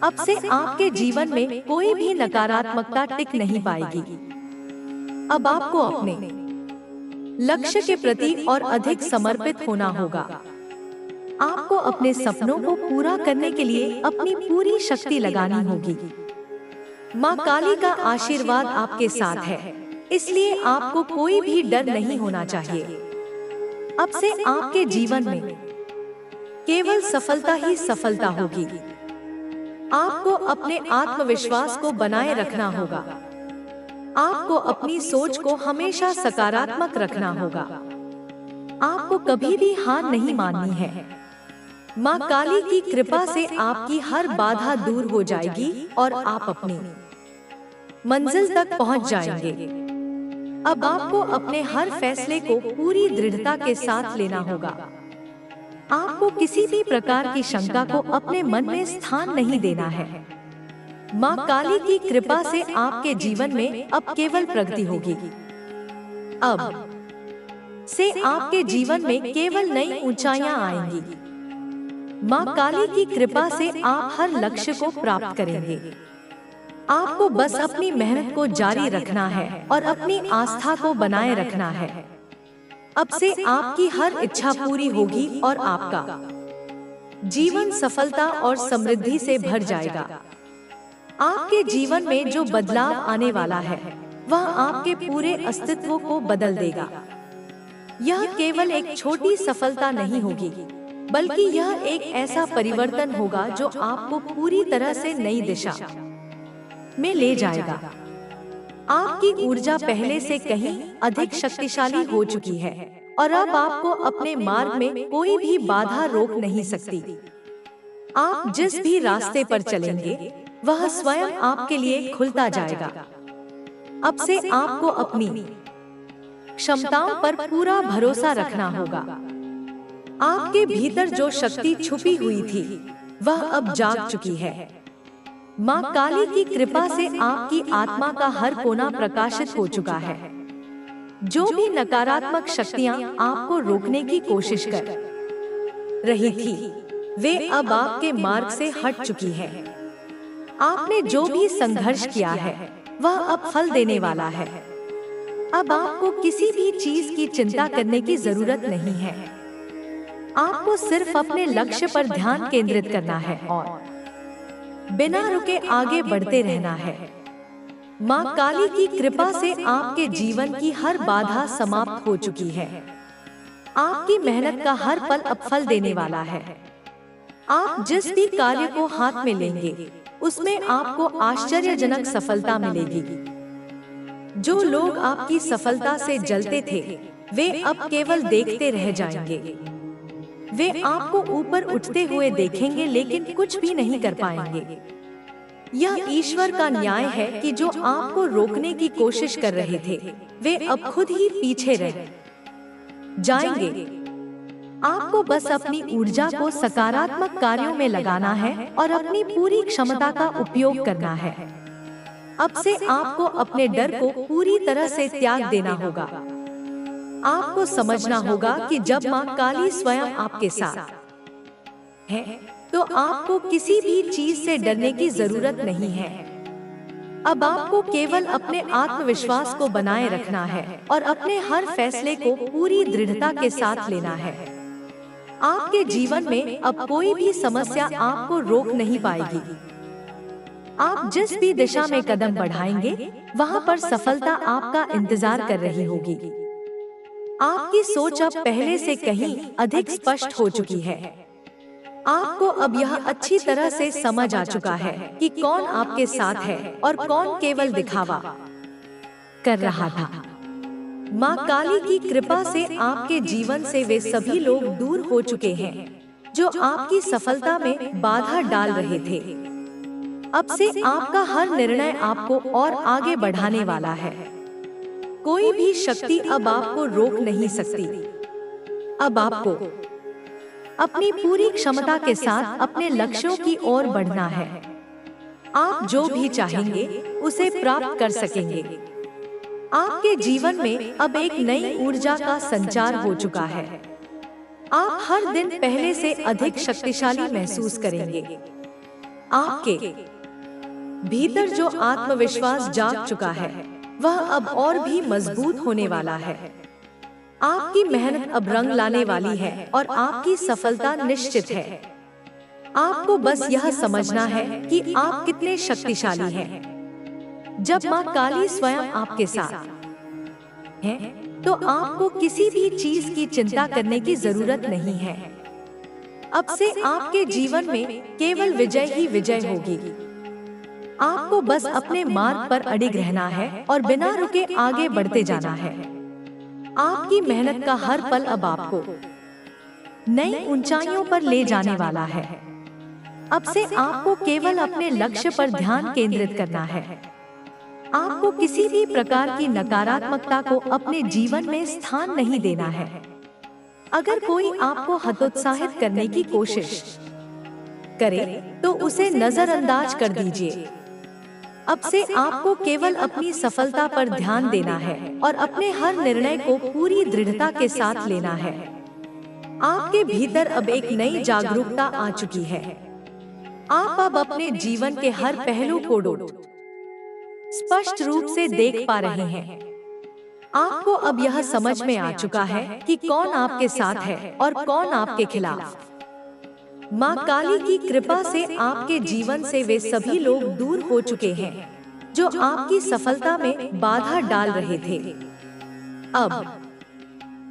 अब से आपके जीवन में कोई भी नकारात्मकता टिक नहीं पाएगी। अब आपको अपने लक्ष्य के प्रति और अधिक समर्पित होना होगा। आपको अपने सपनों को पूरा करने के लिए अपनी पूरी शक्ति लगानी होगी। माँ काली का आशीर्वाद आपके साथ है, इसलिए आपको कोई भी डर नहीं होना चाहिए। अब से आपके जीवन में केवल सफलता ही सफलता होगी। आपको अपने आत्मविश्वास को बनाए रखना होगा। आपको अपनी सोच को हमेशा सकारात्मक रखना होगा। आपको कभी भी हार नहीं माननी है। माँ काली की कृपा से आपकी हर बाधा दूर हो जाएगी और आप अपनी मंजिल तक पहुँच जाएंगे। अब आपको अपने हर फैसले को पूरी दृढ़ता के साथ लेना होगा। आपको किसी भी प्रकार की शंका को अपने मन में स्थान नहीं देना है। माँ काली की कृपा से आपके जीवन में अब केवल प्रगति होगी। अब से आपके जीवन में केवल नई ऊंचाइयां आएंगी। माँ काली की कृपा से आप हर लक्ष्य को प्राप्त करेंगे। आपको बस अपनी मेहनत को जारी रखना है और अपनी आस्था को बनाए रखना है। अब से आपकी हर इच्छा पूरी होगी और आपका जीवन सफलता और समृद्धि से भर जाएगा। आपके जीवन में जो बदलाव आने वाला है वह आपके पूरे अस्तित्व को बदल देगा। यह केवल एक छोटी सफलता नहीं होगी, बल्कि यह एक ऐसा परिवर्तन होगा जो आपको पूरी तरह से नई दिशा में ले जाएगा। आपकी ऊर्जा पहले से कहीं अधिक शक्तिशाली हो चुकी है और अब आपको अपने मार्ग में कोई भी बाधा रोक नहीं सकती। आप जिस भी रास्ते पर चलेंगे वह स्वयं आपके लिए खुलता जाएगा। अब से आपको अपनी क्षमताओं पर पूरा भरोसा रखना होगा। आपके भीतर जो शक्ति छुपी हुई थी वह अब जाग चुकी है। माँ काली की कृपा से आपकी आत्मा का हर कोना प्रकाशित हो चुका है। जो भी नकारात्मक शक्तियाँ आपको रोकने की कोशिश कर रही थी वे अब आपके मार्ग से हट चुकी है। आपने जो भी संघर्ष किया है वह अब फल देने वाला है। अब आपको किसी भी चीज की चिंता करने की जरूरत नहीं है। आपको सिर्फ अपने लक्ष्य पर ध्यान केंद्रित करना है और बिना रुके आगे बढ़ते रहना है। माँ काली की कृपा से आपके जीवन की हर बाधा समाप्त हो चुकी है। आपकी मेहनत का हर पल अब फल देने वाला है। आप जिस भी कार्य को हाथ में लेंगे उसमें आपको आश्चर्यजनक सफलता मिलेगी। जो लोग आपकी सफलता से जलते थे वे अब केवल देखते रह जाएंगे। वे आपको ऊपर उठते हुए देखेंगे लेकिन कुछ भी नहीं कर पाएंगे। यह ईश्वर का न्याय है कि जो आपको रोकने की कोशिश कर रहे थे, वे अब खुद ही पीछे रह जाएंगे। आपको बस अपनी ऊर्जा को सकारात्मक कार्यों में लगाना है और अपनी पूरी क्षमता का उपयोग करना है। अब से आपको अपने डर को पूरी तरह से त्याग देना होगा। आपको समझना होगा कि जब माँ काली स्वयं आपके साथ है, तो आपको किसी भी चीज से डरने की जरूरत नहीं है। अब आपको केवल अपने आत्मविश्वास को बनाए रखना है और अपने हर फैसले को पूरी दृढ़ता के साथ लेना है। आपके जीवन में अब कोई भी समस्या आपको रोक नहीं पाएगी। आप जिस भी दिशा में कदम बढ़ाएंगे, वहां पर सफलता आपका इंतजार कर रही होगी। आपकी सोच अब पहले से कहीं अधिक स्पष्ट हो चुकी है। आपको अब यह अच्छी तरह से समझ आ चुका है कि कौन आपके साथ है और कौन केवल दिखावा कर रहा था। माँ काली की कृपा से आपके जीवन से वे सभी लोग दूर हो चुके हैं जो आपकी सफलता में बाधा डाल रहे थे। अब से आपका हर निर्णय आपको और आगे बढ़ाने वाला है। कोई भी शक्ति अब आपको रोक नहीं सकती। अब आपको अपनी पूरी क्षमता के साथ अपने लक्ष्यों की ओर बढ़ना है। आप जो भी चाहेंगे उसे प्राप्त कर सकेंगे। आपके जीवन में अब एक नई ऊर्जा का संचार हो चुका है। आप हर दिन पहले से अधिक शक्तिशाली महसूस करेंगे। आपके भीतर जो आत्मविश्वास जाग चुका है, वह अब और भी मजबूत होने वाला है। आपकी मेहनत अब रंग लाने वाली है और आपकी सफलता निश्चित है। आपको बस यह समझना है कि आप कितने शक्तिशाली हैं। जब माँ काली स्वयं आपके साथ है, तो आपको किसी भी चीज की चिंता करने की जरूरत नहीं है। अब से आपके जीवन में केवल विजय ही विजय होगी। आपको बस अपने मार्ग पर अडिग रहना है और बिना रुके आगे बढ़ते जाना है। आपकी मेहनत का हर पल अब आपको नई ऊंचाइयों पर ले जाने वाला है। अब से आपको केवल अपने लक्ष्य पर ध्यान केंद्रित करना है। आपको किसी भी प्रकार की नकारात्मकता को अपने जीवन में स्थान नहीं देना है। अगर कोई आपको हतोत्साहित करने की कोशिश करे, तो उसे नजरअंदाज कर दीजिए। अब से आपको केवल अपनी सफलता पर ध्यान देना है और अपने हर निर्णय को पूरी दृढ़ता के साथ लेना है। आपके भीतर अब एक नई जागरूकता आ चुकी है। आप अब अपने जीवन के हर पहलू को स्पष्ट रूप से देख पा रहे हैं। आपको अब यह समझ में आ चुका है कि कौन आपके साथ है और कौन आपके खिलाफ। माँ काली की कृपा से आपके जीवन से वे सभी लोग दूर हो चुके हैं जो आपकी सफलता में बाधा डाल रहे थे। अब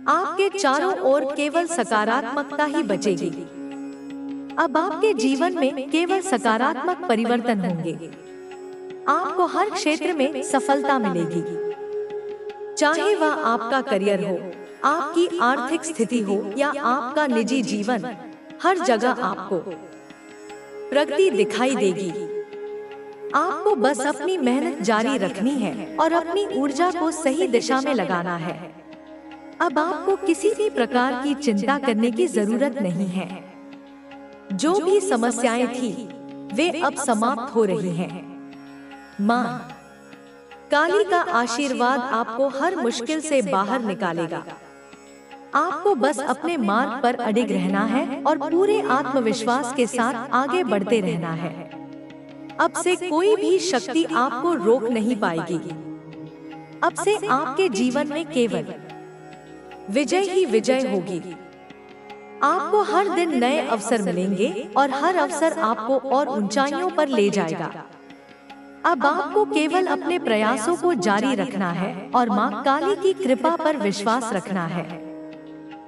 आपके चारों ओर केवल सकारात्मकता ही बचेगी। अब आपके जीवन में केवल सकारात्मक परिवर्तन होंगे। आपको हर क्षेत्र में सफलता मिलेगी, चाहे वह आपका करियर हो, आपकी आर्थिक स्थिति हो या आपका निजी जीवन। हर जगह आपको प्रगति दिखाई देगी। आपको बस अपनी मेहनत जारी रखनी है और अपनी ऊर्जा को सही दिशा में लगाना है। अब आपको किसी भी प्रकार की चिंता करने की जरूरत नहीं है। जो भी समस्याएं थी, वे अब समाप्त हो रही हैं। माँ काली का आशीर्वाद आपको हर मुश्किल से बाहर निकालेगा। आपको बस अपने मार्ग पर अडिग रहना है और पूरे आत्मविश्वास के साथ आगे बढ़ते रहना है। अब से कोई भी शक्ति आपको रोक नहीं पाएगी। अब से आपके जीवन में केवल विजय ही विजय होगी। आपको हर दिन नए अवसर मिलेंगे और हर अवसर आपको और ऊंचाइयों पर ले जाएगा। अब आपको केवल अपने प्रयासों को जारी रखना है और माँ काली की कृपा पर विश्वास रखना है।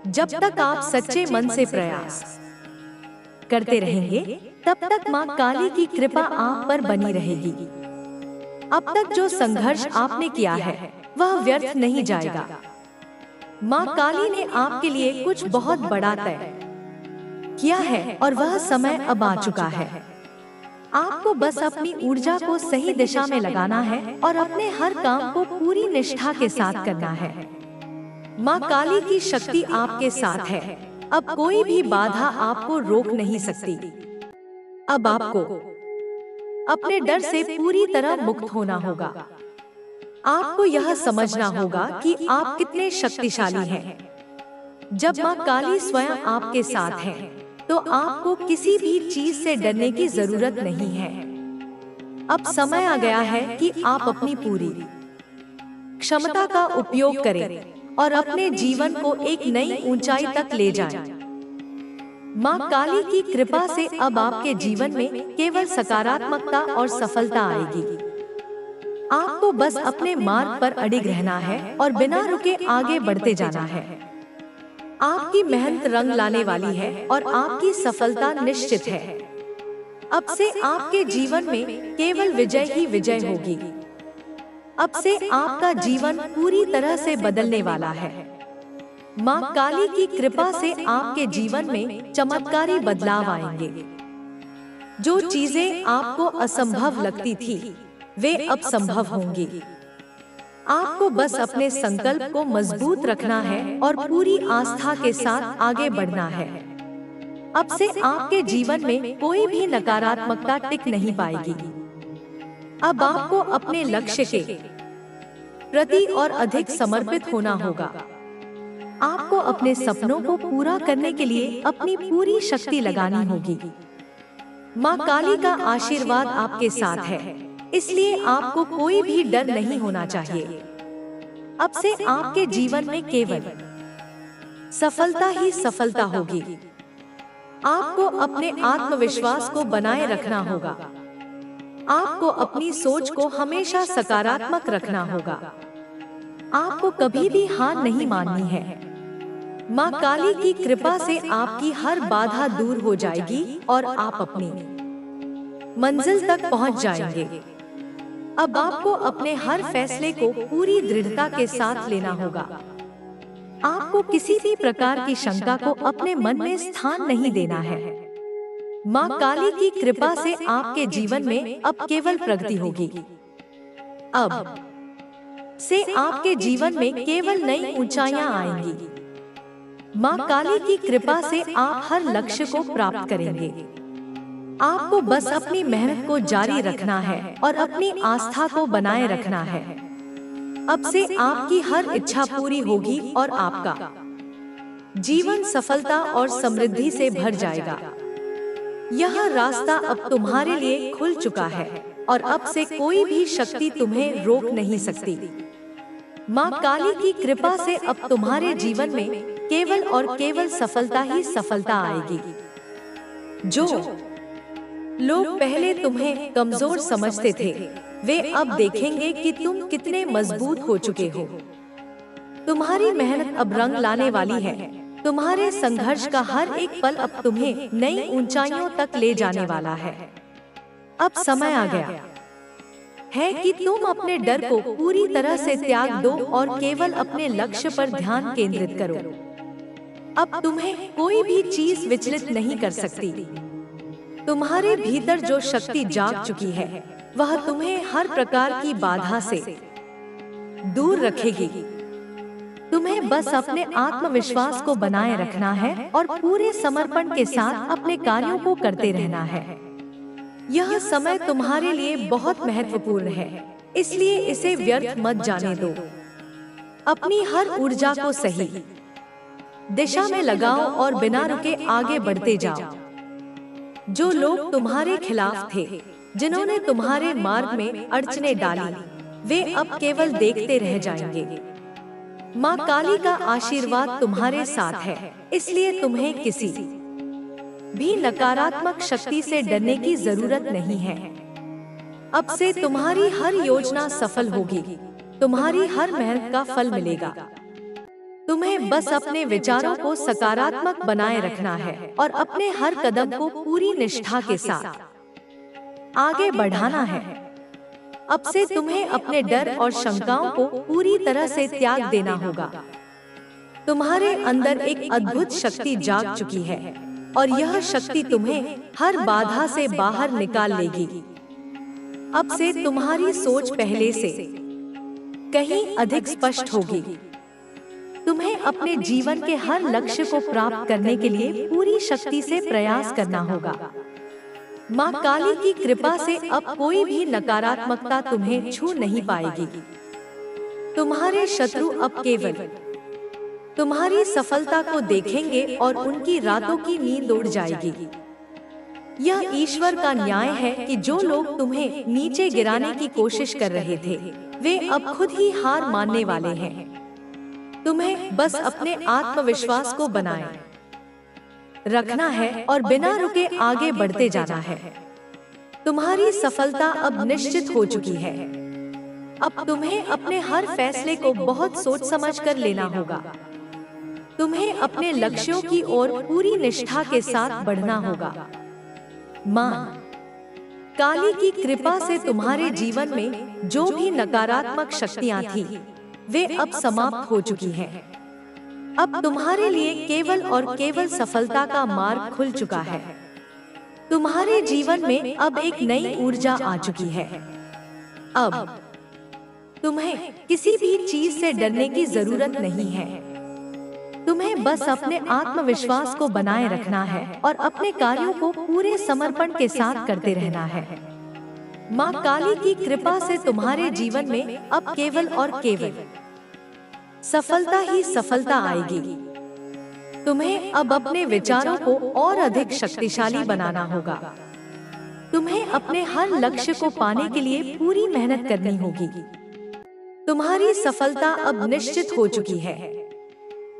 जब तक आप सच्चे मन से प्रयास करते रहेंगे, तब तक माँ काली की कृपा आप पर बनी रहेगी। अब तक जो संघर्ष आपने किया है, वह व्यर्थ नहीं जाएगा। माँ काली ने आपके लिए कुछ बहुत बड़ा तय किया है और वह समय अब आ चुका है। आपको बस अपनी ऊर्जा को सही दिशा में लगाना है और अपने हर काम को पूरी निष्ठा के साथ करना है। माँ काली की शक्ति आपके साथ है। अब कोई भी बाधा आपको रोक नहीं सकती। अब आपको अपने डर से पूरी तरह मुक्त होना होगा। आपको यह समझना होगा कि आप कितने शक्तिशाली हैं। जब माँ काली स्वयं आपके साथ है, तो आपको किसी भी चीज से डरने की जरूरत नहीं है। अब समय आ गया है कि आप अपनी पूरी क्षमता का उपयोग करें और अपने जीवन को एक नई ऊंचाई तक ले जाएं। माँ काली की कृपा से अब आपके जीवन में केवल सकारात्मकता और सफलता आएगी। आपको बस अपने मार्ग पर अडिग रहना है और बिना रुके आगे बढ़ते जाना है। आपकी मेहनत रंग लाने वाली है और आपकी सफलता निश्चित है। अब से आपके जीवन में केवल विजय ही विजय होगी। अब से आपका जीवन पूरी तरह से बदलने वाला है। माँ काली की कृपा से आपके जीवन में चमत्कारी बदलाव आएंगे। जो चीजें आपको असंभव लगती थी, वे अब संभव होंगी। आपको बस अपने संकल्प को मजबूत रखना है और पूरी आस्था के साथ आगे बढ़ना है। अब से आपके जीवन में कोई भी नकारात्मकता टिक नहीं पाएगी। अब आपको अपने लक्ष्य के प्रति और अधिक समर्पित होना होगा। आपको अपने सपनों को पूरा करने के लिए अपनी पूरी शक्ति लगानी होगी। माँ काली का आशीर्वाद आपके साथ है, इसलिए आपको कोई भी डर नहीं होना चाहिए। अब से आपके जीवन में केवल सफलता ही सफलता होगी। आपको अपने आत्मविश्वास को बनाए रखना होगा। आपको अपनी सोच को हमेशा सकारात्मक रखना होगा। आपको कभी भी हार नहीं माननी है। माँ काली की कृपा से आपकी हर बाधा दूर हो जाएगी और आप अपनी मंजिल तक पहुँच जाएंगे। अब आपको अपने हर फैसले को पूरी दृढ़ता के साथ लेना होगा। आपको किसी भी प्रकार की शंका को अपने मन में स्थान नहीं देना है। माँ काली की कृपा से आपके जीवन में अब केवल प्रगति होगी। अब से आपके जीवन में केवल नई ऊंचाइयां आएंगी। माँ काली की कृपा से आप हर लक्ष्य को प्राप्त करेंगे। आपको बस अपनी मेहनत को जारी रखना है और अपनी आस्था को बनाए रखना है। अब से आपकी हर इच्छा पूरी होगी और आपका जीवन सफलता और समृद्धि से भर जाएगा। यह रास्ता अब तुम्हारे लिए खुल चुका है और अब से कोई भी शक्ति तुम्हें रोक नहीं सकती। माँ काली की कृपा से अब तुम्हारे जीवन में केवल और केवल सफलता ही सफलता आएगी। जो लोग पहले तुम्हें कमजोर समझते थे, वे अब देखेंगे कि तुम कितने मजबूत हो चुके हो। तुम्हारी मेहनत अब रंग लाने वाली है। तुम्हारे संघर्ष का हर एक पल अब तुम्हें नई ऊंचाइयों तक ले जाने वाला है। अब समय आ गया है कि तुम अपने डर को पूरी तरह से त्याग दो और केवल अपने लक्ष्य पर ध्यान केंद्रित करो। अब तुम्हें कोई भी चीज विचलित नहीं कर सकती। तुम्हारे भीतर जो शक्ति जाग चुकी है, वह तुम्हें हर प्रकार की बाधा से दूर रखेगी। तुम्हें बस अपने आत्मविश्वास को बनाए रखना है और पूरे समर्पण के साथ अपने कार्यों को करते रहना है। यह समय तुम्हारे लिए बहुत महत्वपूर्ण है, इसलिए इसे व्यर्थ मत जाने दो। अपनी हर ऊर्जा को सही दिशा में लगाओ और बिना रुके आगे बढ़ते जाओ। जो लोग तुम्हारे खिलाफ थे, जिन्होंने तुम्हारे मार्ग में अड़चनें डाली, वे अब केवल देखते रह जाएंगे। माँ काली का आशीर्वाद तुम्हारे साथ है, इसलिए तुम्हें किसी भी नकारात्मक शक्ति से डरने की जरूरत नहीं है। अब से तुम्हारी हर योजना सफल होगी। तुम्हारी हर मेहनत का फल मिलेगा। तुम्हें बस अपने विचारों को सकारात्मक बनाए रखना है और अपने हर कदम को पूरी निष्ठा के साथ आगे बढ़ाना है। अब से तुम्हें अपने डर और शंकाओं को पूरी तरह से त्याग देना होगा। तुम्हारे अंदर एक अद्भुत शक्ति जाग चुकी है। और यह शक्ति तुम्हें हर बाधा से बाहर निकाल लेगी। अब से तुम्हारी सोच पहले से कहीं अधिक स्पष्ट होगी। तुम्हें अपने जीवन के हर लक्ष्य को प्राप्त करने के लिए पूरी शक्ति से प्रयास करना होगा। माँ काली की कृपा से अब कोई भी नकारात्मकता तुम्हें छू नहीं पाएगी। तुम्हारे शत्रु अब केवल तुम्हारी सफलता को देखेंगे और उनकी रातों की नींद उड़ जाएगी। यह ईश्वर का न्याय है कि जो लोग तुम्हें नीचे गिराने की कोशिश कर रहे थे, वे अब खुद ही हार मानने वाले हैं। तुम्हें बस अपने आत्मविश्वास को बनाए रखना है और बिना रुके आगे बढ़ते जाना है। तुम्हारी सफलता अब निश्चित हो चुकी है। अब तुम्हें अपने हर फैसले को बहुत सोच समझ कर लेना होगा। तुम्हें अपने लक्ष्यों की ओर पूरी निष्ठा के साथ बढ़ना होगा। माँ काली की कृपा से तुम्हारे जीवन में जो भी नकारात्मक शक्तियाँ थी, वे अब समाप्त हो चुकी हैं। अब तुम्हारे लिए केवल और केवल सफलता का मार्ग खुल चुका है। तुम्हारे जीवन में अब एक नई ऊर्जा आ चुकी है। अब तुम्हें किसी भी चीज से डरने की जरूरत नहीं है। तुम्हें बस अपने आत्मविश्वास को बनाए रखना है और अपने कार्यों को पूरे समर्पण के साथ करते रहना है। माँ काली की कृपा से तुम्हारे जीवन में अब केवल और केवल सफलता ही सफलता आएगी। तुम्हें अब अपने विचारों को और अधिक शक्तिशाली बनाना होगा। तुम्हें अपने हर लक्ष्य को पाने के लिए पूरी मेहनत करनी होगी। तुम्हारी सफलता अब निश्चित हो चुकी है।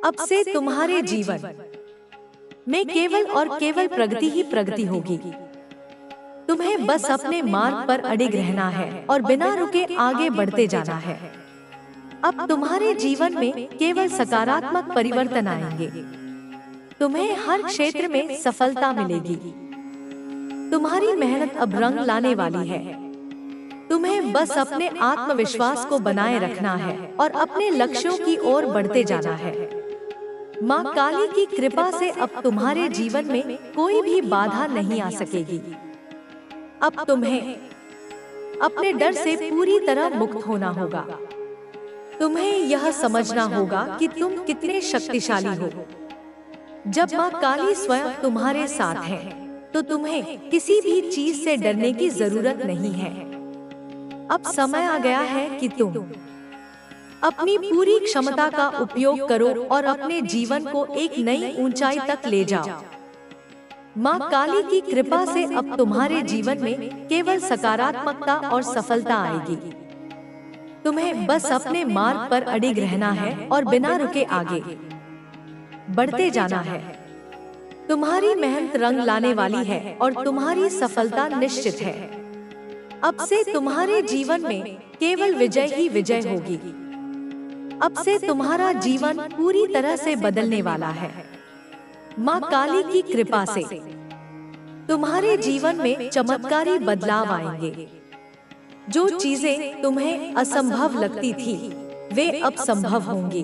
अब से तुम्हारे जीवन में केवल और केवल प्रगति ही प्रगति होगी। तुम्हें बस अपने मार्ग पर अडिग रहना है और बिना रुके आगे बढ़ते जाना है। अब तुम्हारे जीवन में केवल सकारात्मक परिवर्तन आएंगे। तुम्हें हर क्षेत्र में सफलता मिलेगी। तुम्हारी मेहनत अब रंग लाने वाली है। तुम्हें बस अपने आत्मविश्वास को बनाए रखना है और अपने लक्ष्यों की ओर बढ़ते जाना है। माँ काली की कृपा से अब तुम्हारे जीवन में कोई भी बाधा नहीं आ सकेगी। अब तुम्हें अपने डर से पूरी तरह मुक्त होना होगा। तुम्हें यह समझना होगा कि तुम कितने शक्तिशाली हो। जब माँ काली स्वयं तुम्हारे साथ है, तो तुम्हें किसी भी चीज से डरने की जरूरत नहीं है। अब समय आ गया है कि तुम अपनी पूरी क्षमता का उपयोग करो और अपने जीवन को एक नई ऊंचाई तक ले जाओ। माँ काली की कृपा से अब तुम्हारे जीवन में केवल सकारात्मकता और सफलता आएगी। तुम्हें बस अपने मार्ग पर अडिग रहना है और बिना रुके आगे बढ़ते जाना है। तुम्हारी मेहनत रंग लाने वाली है और तुम्हारी सफलता निश्चित है। अब से तुम्हारे जीवन में केवल विजय ही विजय होगी। अब से तुम्हारा जीवन पूरी तरह से बदलने वाला है। माँ काली की कृपा से तुम्हारे जीवन में चमत्कारी बदलाव आएंगे। जो चीजें तुम्हें असंभव लगती थी, वे अब संभव होंगी।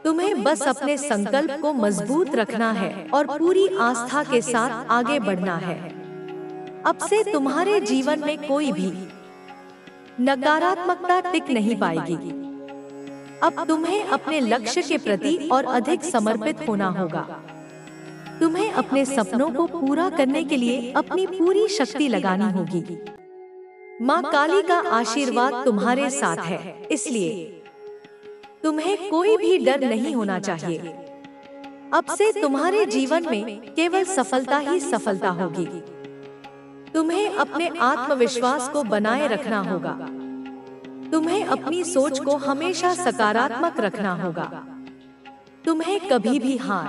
तुम्हें बस अपने संकल्प को मजबूत रखना है और पूरी आस्था के साथ आगे बढ़ना है। अब से तुम्हारे जीवन में कोई भी नकारात्मकता टिक नहीं पाएगी। अब तुम्हें अपने लक्ष्य के प्रति और अधिक समर्पित होना होगा। तुम्हें अपने सपनों को पूरा करने के लिए अपनी पूरी शक्ति लगानी होगी। माँ काली का आशीर्वाद तुम्हारे साथ है, इसलिए तुम्हें कोई भी डर नहीं होना चाहिए। अब से तुम्हारे जीवन में केवल सफलता ही सफलता होगी। तुम्हें अपने आत्मविश्वास को बनाए रखना होगा। तुम्हें अपनी सोच को हमेशा सकारात्मक रखना होगा। तुम्हें कभी भी हार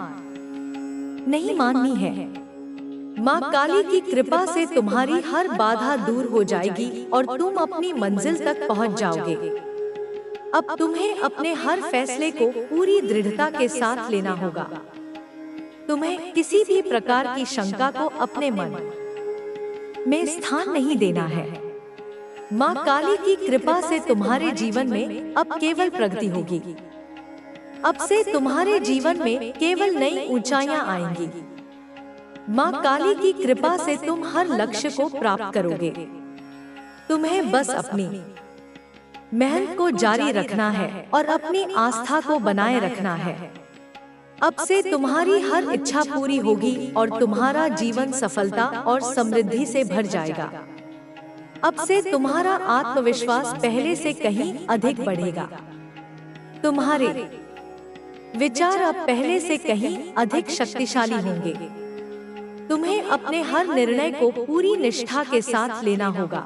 नहीं माननी है। माँ काली की कृपा से तुम्हारी हर बाधा दूर हो जाएगी और तुम अपनी मंजिल तक पहुँच जाओगे। अब तुम्हें अपने हर फैसले को पूरी दृढ़ता के साथ लेना होगा। तुम्हें किसी भी प्रकार की शंका को अपने मन में स्थान नहीं देना है। माँ काली की कृपा से तुम्हारे जीवन में अब केवल प्रगति होगी। अब से तुम्हारे जीवन में केवल नई ऊंचाइयां आएंगी। माँ काली की कृपा से तुम हर लक्ष्य को प्राप्त करोगे। तुम्हें बस अपनी मेहनत को जारी रखना है और अपनी आस्था को बनाए रखना है। अब से तुम्हारी हर इच्छा पूरी होगी और तुम्हारा जीवन सफलता और समृद्धि से भर जाएगा। अब से तुम्हारा आत्मविश्वास पहले से कहीं अधिक बढ़ेगा। तुम्हारे विचार अब पहले से कहीं अधिक शक्तिशाली होंगे। तुम्हें अपने हर निर्णय को पूरी निष्ठा के साथ लेना होगा।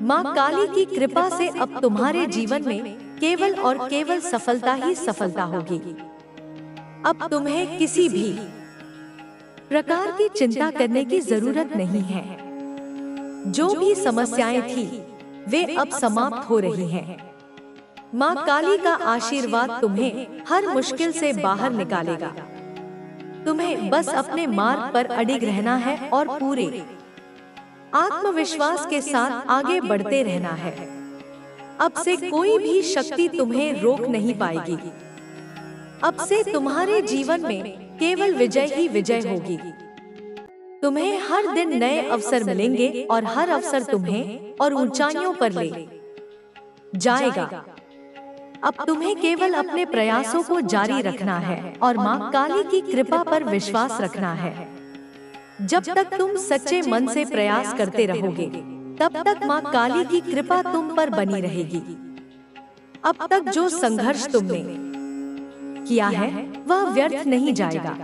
माँ काली की कृपा से अब तुम्हारे जीवन में केवल और केवल सफलता ही सफलता होगी। अब तुम्हें किसी भी प्रकार की चिंता करने की जरूरत नहीं है। जो भी समस्याएं थी वे अब समाप्त हो रही हैं। माँ काली का आशीर्वाद तुम्हें हर मुश्किल से बाहर निकालेगा। तुम्हें बस अपने मार्ग पर अडिग रहना है और पूरे आत्मविश्वास के साथ आगे बढ़ते रहना है। अब से कोई भी शक्ति तुम्हें रोक नहीं पाएगी। अब से तुम्हारे जीवन में केवल विजय ही विजय होगी। तुम्हें हर दिन नए अवसर मिलेंगे और हर अवसर तुम्हें और ऊंचाइयों पर ले जाएगा। अब तुम्हें केवल अपने प्रयासों को जारी रखना है और माँ काली की कृपा पर विश्वास रखना है। जब तक तुम सच्चे मन से प्रयास करते रहोगे, तब तक माँ काली की कृपा तुम पर बनी रहेगी। अब तक जो संघर्ष तुमने किया है वह व्यर्थ नहीं जाएगा।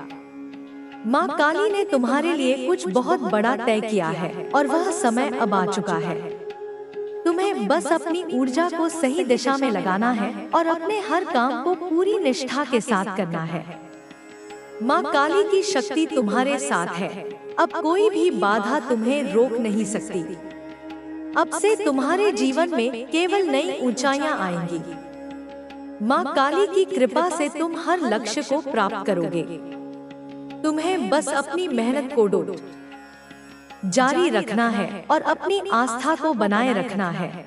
माँ काली ने तुम्हारे लिए कुछ बहुत बड़ा तय किया है और वह समय अब आ चुका है। तुम्हें बस अपनी ऊर्जा को सही दिशा में लगाना है और अपने हर काम को पूरी निष्ठा के साथ करना है। माँ काली की शक्ति तुम्हारे साथ है। अब कोई भी बाधा तुम्हें रोक नहीं सकती। अब से तुम्हारे जीवन में केवल नई ऊंचाइयां आएंगी। माँ काली की कृपा से तुम हर लक्ष्य को प्राप्त करोगे। तुम्हें बस अपनी मेहनत को जारी रखना है और अपनी आस्था को बनाए रखना है।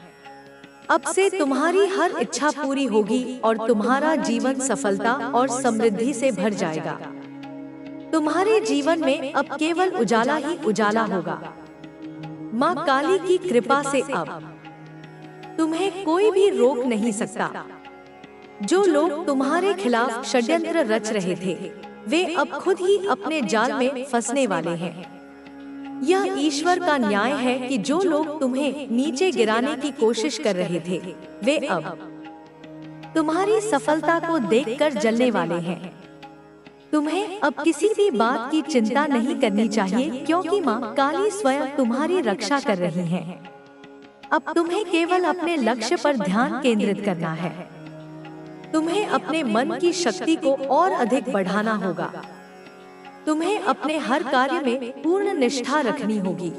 अब से तुम्हारी हर इच्छा पूरी होगी और तुम्हारा जीवन सफलता और समृद्धि से भर जाएगा। तुम्हारे जीवन में अब केवल उजाला ही उजाला होगा। माँ काली की कृपा से अब तुम्हें कोई भी रोक नहीं सकता। जो लोग तुम्हारे खिलाफ षड्यंत्र रच रहे थे, वे अब खुद ही अपने जाल में फंसने वाले हैं। यह ईश्वर का न्याय है कि जो लोग तुम्हें नीचे गिराने की कोशिश कर रहे थे, वे अब तुम्हारी सफलता को देखकर जलने वाले हैं। तुम्हें अब किसी भी बात की चिंता नहीं करनी चाहिए, क्योंकि माँ काली स्वयं तुम्हारी रक्षा कर रही है। अब तुम्हें केवल अपने लक्ष्य पर ध्यान केंद्रित करना है। तुम्हें अपने मन की शक्ति को और अधिक बढ़ाना होगा। तुम्हें अपने हर कार्य में पूर्ण निष्ठा रखनी होगी।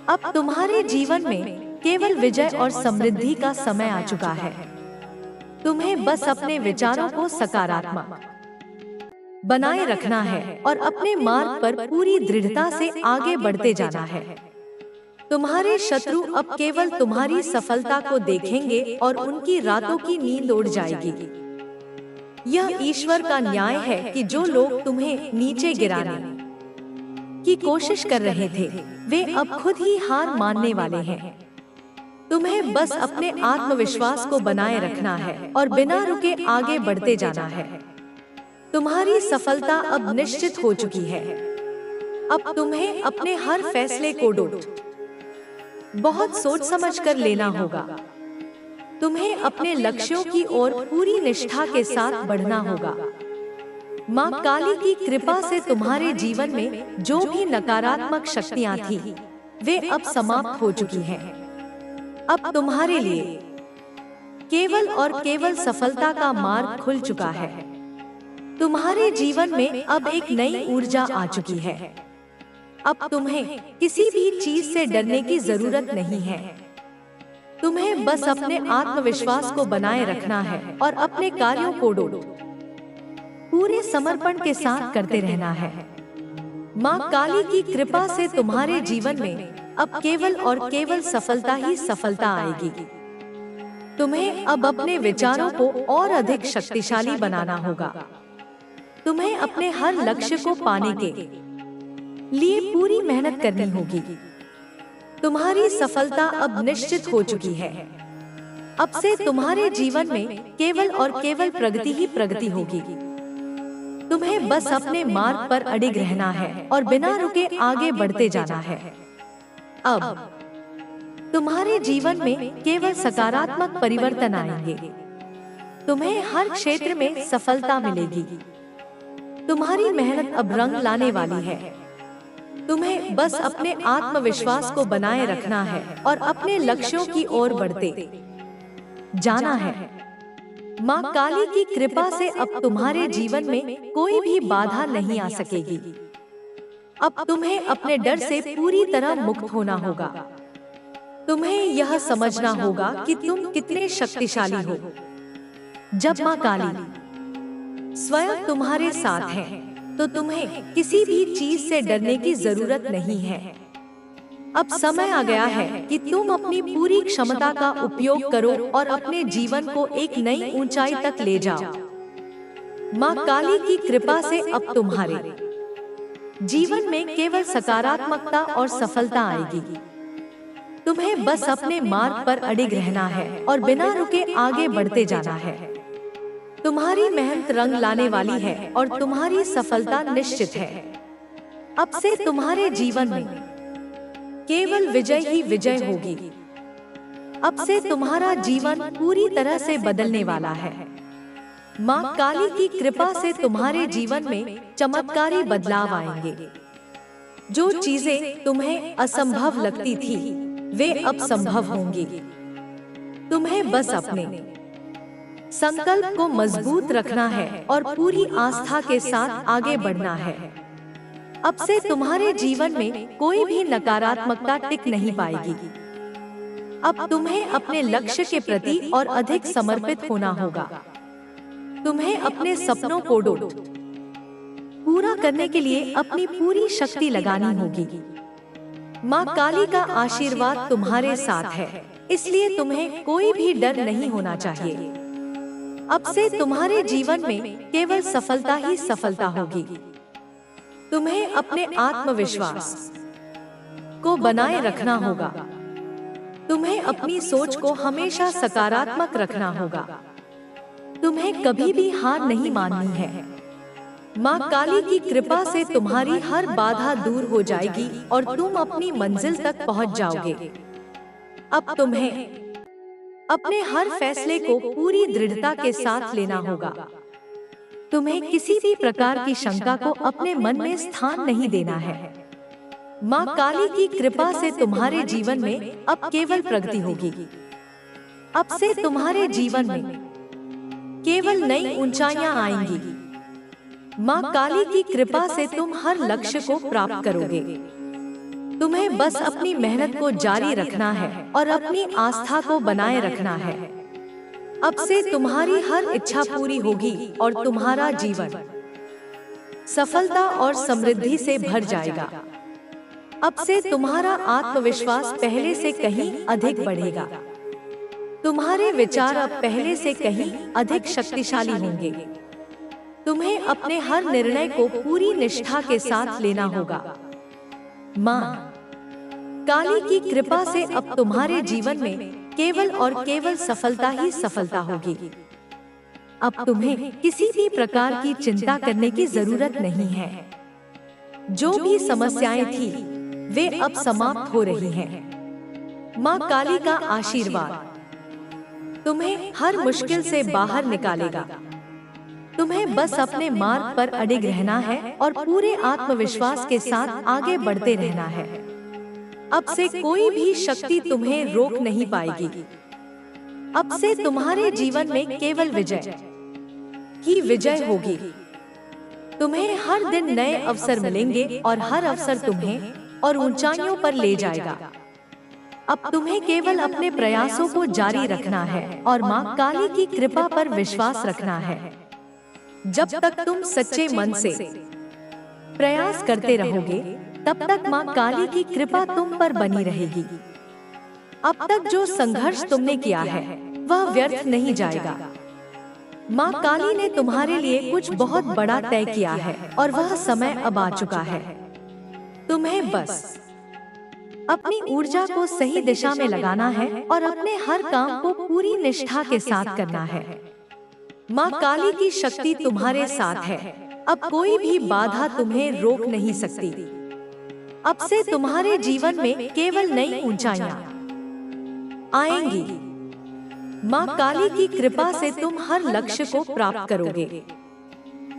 अब तुम्हारे जीवन में केवल विजय और समृद्धि का समय आ चुका है। तुम्हें बस अपने विचारों को सकारात्मक बनाए रखना है और अपने मार्ग पर पूरी दृढ़ता से आगे बढ़ते जाना है। तुम्हारे शत्रु अब केवल तुम्हारी सफलता को देखेंगे और उनकी रातों की नींद उड़ जाएगी। यह ईश्वर का न्याय है कि जो लोग तुम्हें नीचे गिराने की कोशिश कर रहे थे, वे अब खुद ही हार मानने वाले हैं। तुम्हें बस अपने आत्मविश्वास को बनाए रखना है और बिना रुके आगे बढ़ते जाना है। तुम्हारी सफलता अब निश्चित हो चुकी है। अब तुम्हें अपने हर फैसले को बहुत सोच समझ कर लेना होगा। तुम्हें अपने लक्ष्यों की ओर पूरी निष्ठा के साथ बढ़ना होगा। माँ काली की कृपा से तुम्हारे जीवन में जो भी नकारात्मक शक्तियाँ थी, वे अब समाप्त हो चुकी हैं। अब तुम्हारे लिए केवल और केवल सफलता का मार्ग खुल चुका है। तुम्हारे जीवन में अब एक नई ऊर्जा आ चुकी है। अब तुम्हें किसी भी चीज से डरने की जरूरत नहीं है। तुम्हें बस अपने आत्मविश्वास को बनाए रखना है और अपने कार्यों को पूरे समर्पण के साथ करते रहना है। माँ काली की कृपा से तुम्हारे जीवन में अब केवल और केवल सफलता ही सफलता आएगी। तुम्हें अब अपने विचारों को और अधिक शक्तिशाली बनाना होगा। तुम्हें अपने हर लक्ष्य को पाने के लिए पूरी मेहनत करनी होगी। तुम्हारी सफलता अब निश्चित हो चुकी है। अब से तुम्हारे जीवन में केवल और केवल प्रगति ही प्रगति होगी। तुम्हें बस अपने मार्ग पर अडिग रहना है और बिना रुके आगे बढ़ते जाना है। अब तुम्हारे जीवन में केवल सकारात्मक परिवर्तन आएंगे। तुम्हें हर क्षेत्र में सफलता मिलेगी। तुम्हारी मेहनत अब रंग लाने वाली है। तुम्हें बस अपने आत्मविश्वास को बनाए रखना है और अपने लक्ष्यों की ओर बढ़ते जाना है। माँ काली की कृपा से अब तुम्हारे जीवन में कोई भी बाधा नहीं आ सकेगी। अब तुम्हें अपने डर से पूरी तरह मुक्त होना होगा। तुम्हें यह समझना होगा कि तुम कितने शक्तिशाली हो। जब माँ काली स्वयं तुम्हारे साथ है, तो तुम्हें किसी भी चीज से डरने की जरूरत नहीं है। अब समय आ गया है कि तुम अपनी पूरी क्षमता का उपयोग करो और अपने जीवन को एक नई ऊंचाई तक ले जाओ। माँ काली की कृपा से अब तुम्हारे जीवन में केवल सकारात्मकता और सफलता आएगी। तुम्हें बस अपने मार्ग पर अडिग रहना है और बिना रुके आगे बढ़ते जाना है। तुम्हारी मेहनत रंग लाने वाली है और तुम्हारी सफलता निश्चित है। अब से तुम्हारे जीवन में केवल विजय ही विजय होगी। अब से तुम्हारा जीवन पूरी तरह से बदलने वाला है। माँ काली की कृपा से तुम्हारे जीवन में चमत्कारी बदलाव आएंगे। जो चीजें तुम्हें असंभव लगती थी, वे अब संभव होंगी। तुम्हें बस अपने संकल्प को मजबूत रखना है और पूरी आस्था के साथ आगे बढ़ना है। अब से तुम्हारे जीवन में कोई भी नकारात्मकता टिक नहीं पाएगी। अब तुम्हें अपने लक्ष्य के प्रति और अधिक समर्पित होना होगा। तुम्हें अपने सपनों को पूरा करने के लिए अपनी पूरी शक्ति लगानी होगी। माँ काली का आशीर्वाद तुम्हारे साथ है, इसलिए तुम्हें कोई भी डर नहीं होना चाहिए। अब से तुम्हारे जीवन में केवल सफलता ही सफलता होगी। तुम्हें अपने आत्मविश्वास को बनाए रखना होगा। तुम्हें अपनी सोच को हमेशा सकारात्मक रखना होगा। तुम्हें कभी भी हार नहीं माननी है। माँ काली की कृपा से तुम्हारी हर बाधा दूर हो जाएगी और तुम अपनी मंजिल तक पहुँच जाओगे। अब तुम्हें अपने हर फैसले को पूरी दृढ़ता के साथ लेना होगा। तुम्हें किसी भी प्रकार की शंका को अपने मन में स्थान नहीं देना है। माँ काली की कृपा से तुम्हारे जीवन में अब केवल प्रगति होगी। अब से तुम्हारे जीवन में केवल नई ऊंचाइयां आएंगी। माँ काली की कृपा से तुम हर लक्ष्य को प्राप्त करोगे। तुम्हें बस अपनी मेहनत को जारी रखना है और अपनी आस्था को बनाए रखना है। अब से तुम्हारी हर इच्छा पूरी होगी और तुम्हारा जीवन सफलता और समृद्धि से भर जाएगा। अब से तुम्हारा आत्मविश्वास पहले से कहीं अधिक बढ़ेगा। तुम्हारे विचार अब पहले से कहीं अधिक शक्तिशाली होंगे। तुम्हें अपने हर निर्णय को पूरी निष्ठा के साथ लेना होगा। माँ काली की कृपा से अब तुम्हारे जीवन में केवल और केवल सफलता ही सफलता होगी। अब तुम्हें किसी भी प्रकार की चिंता करने की जरूरत नहीं है। जो भी समस्याएं थी, वे अब समाप्त हो रही हैं। माँ काली का आशीर्वाद तुम्हें हर मुश्किल से बाहर निकालेगा। तुम्हें बस अपने मार्ग पर अडिग रहना है और पूरे आत्मविश्वास के साथ आगे बढ़ते रहना है। अब से कोई भी शक्ति तुम्हें रोक नहीं पाएगी। अब से तुम्हारे जीवन में केवल विजय ही विजय होगी। तुम्हें हर दिन नए अवसर मिलेंगे और हर अवसर तुम्हें और ऊंचाइयों पर ले जाएगा। अब तुम्हें केवल अपने प्रयासों को जारी रखना है और माँ काली की कृपा पर विश्वास रखना है। जब तक तुम सच्चे मन से प्रयास करते रहोगे, तब तक माँ काली की कृपा तुम पर बनी रहेगी। अब तक जो संघर्ष तुमने किया है, वह व्यर्थ नहीं जाएगा। माँ काली ने तुम्हारे लिए कुछ बहुत बड़ा तय किया है और वह समय अब आ चुका है। तुम्हें बस अपनी ऊर्जा को सही दिशा में लगाना है और अपने हर काम को पूरी निष्ठा के साथ करना है। माँ काली की शक्ति तुम्हारे साथ है। अब कोई भी बाधा तुम्हें रोक नहीं सकती। अब से तुम्हारे जीवन में केवल नई ऊंचाइयां आएंगी। माँ काली की कृपा से तुम हर लक्ष्य को प्राप्त करोगे।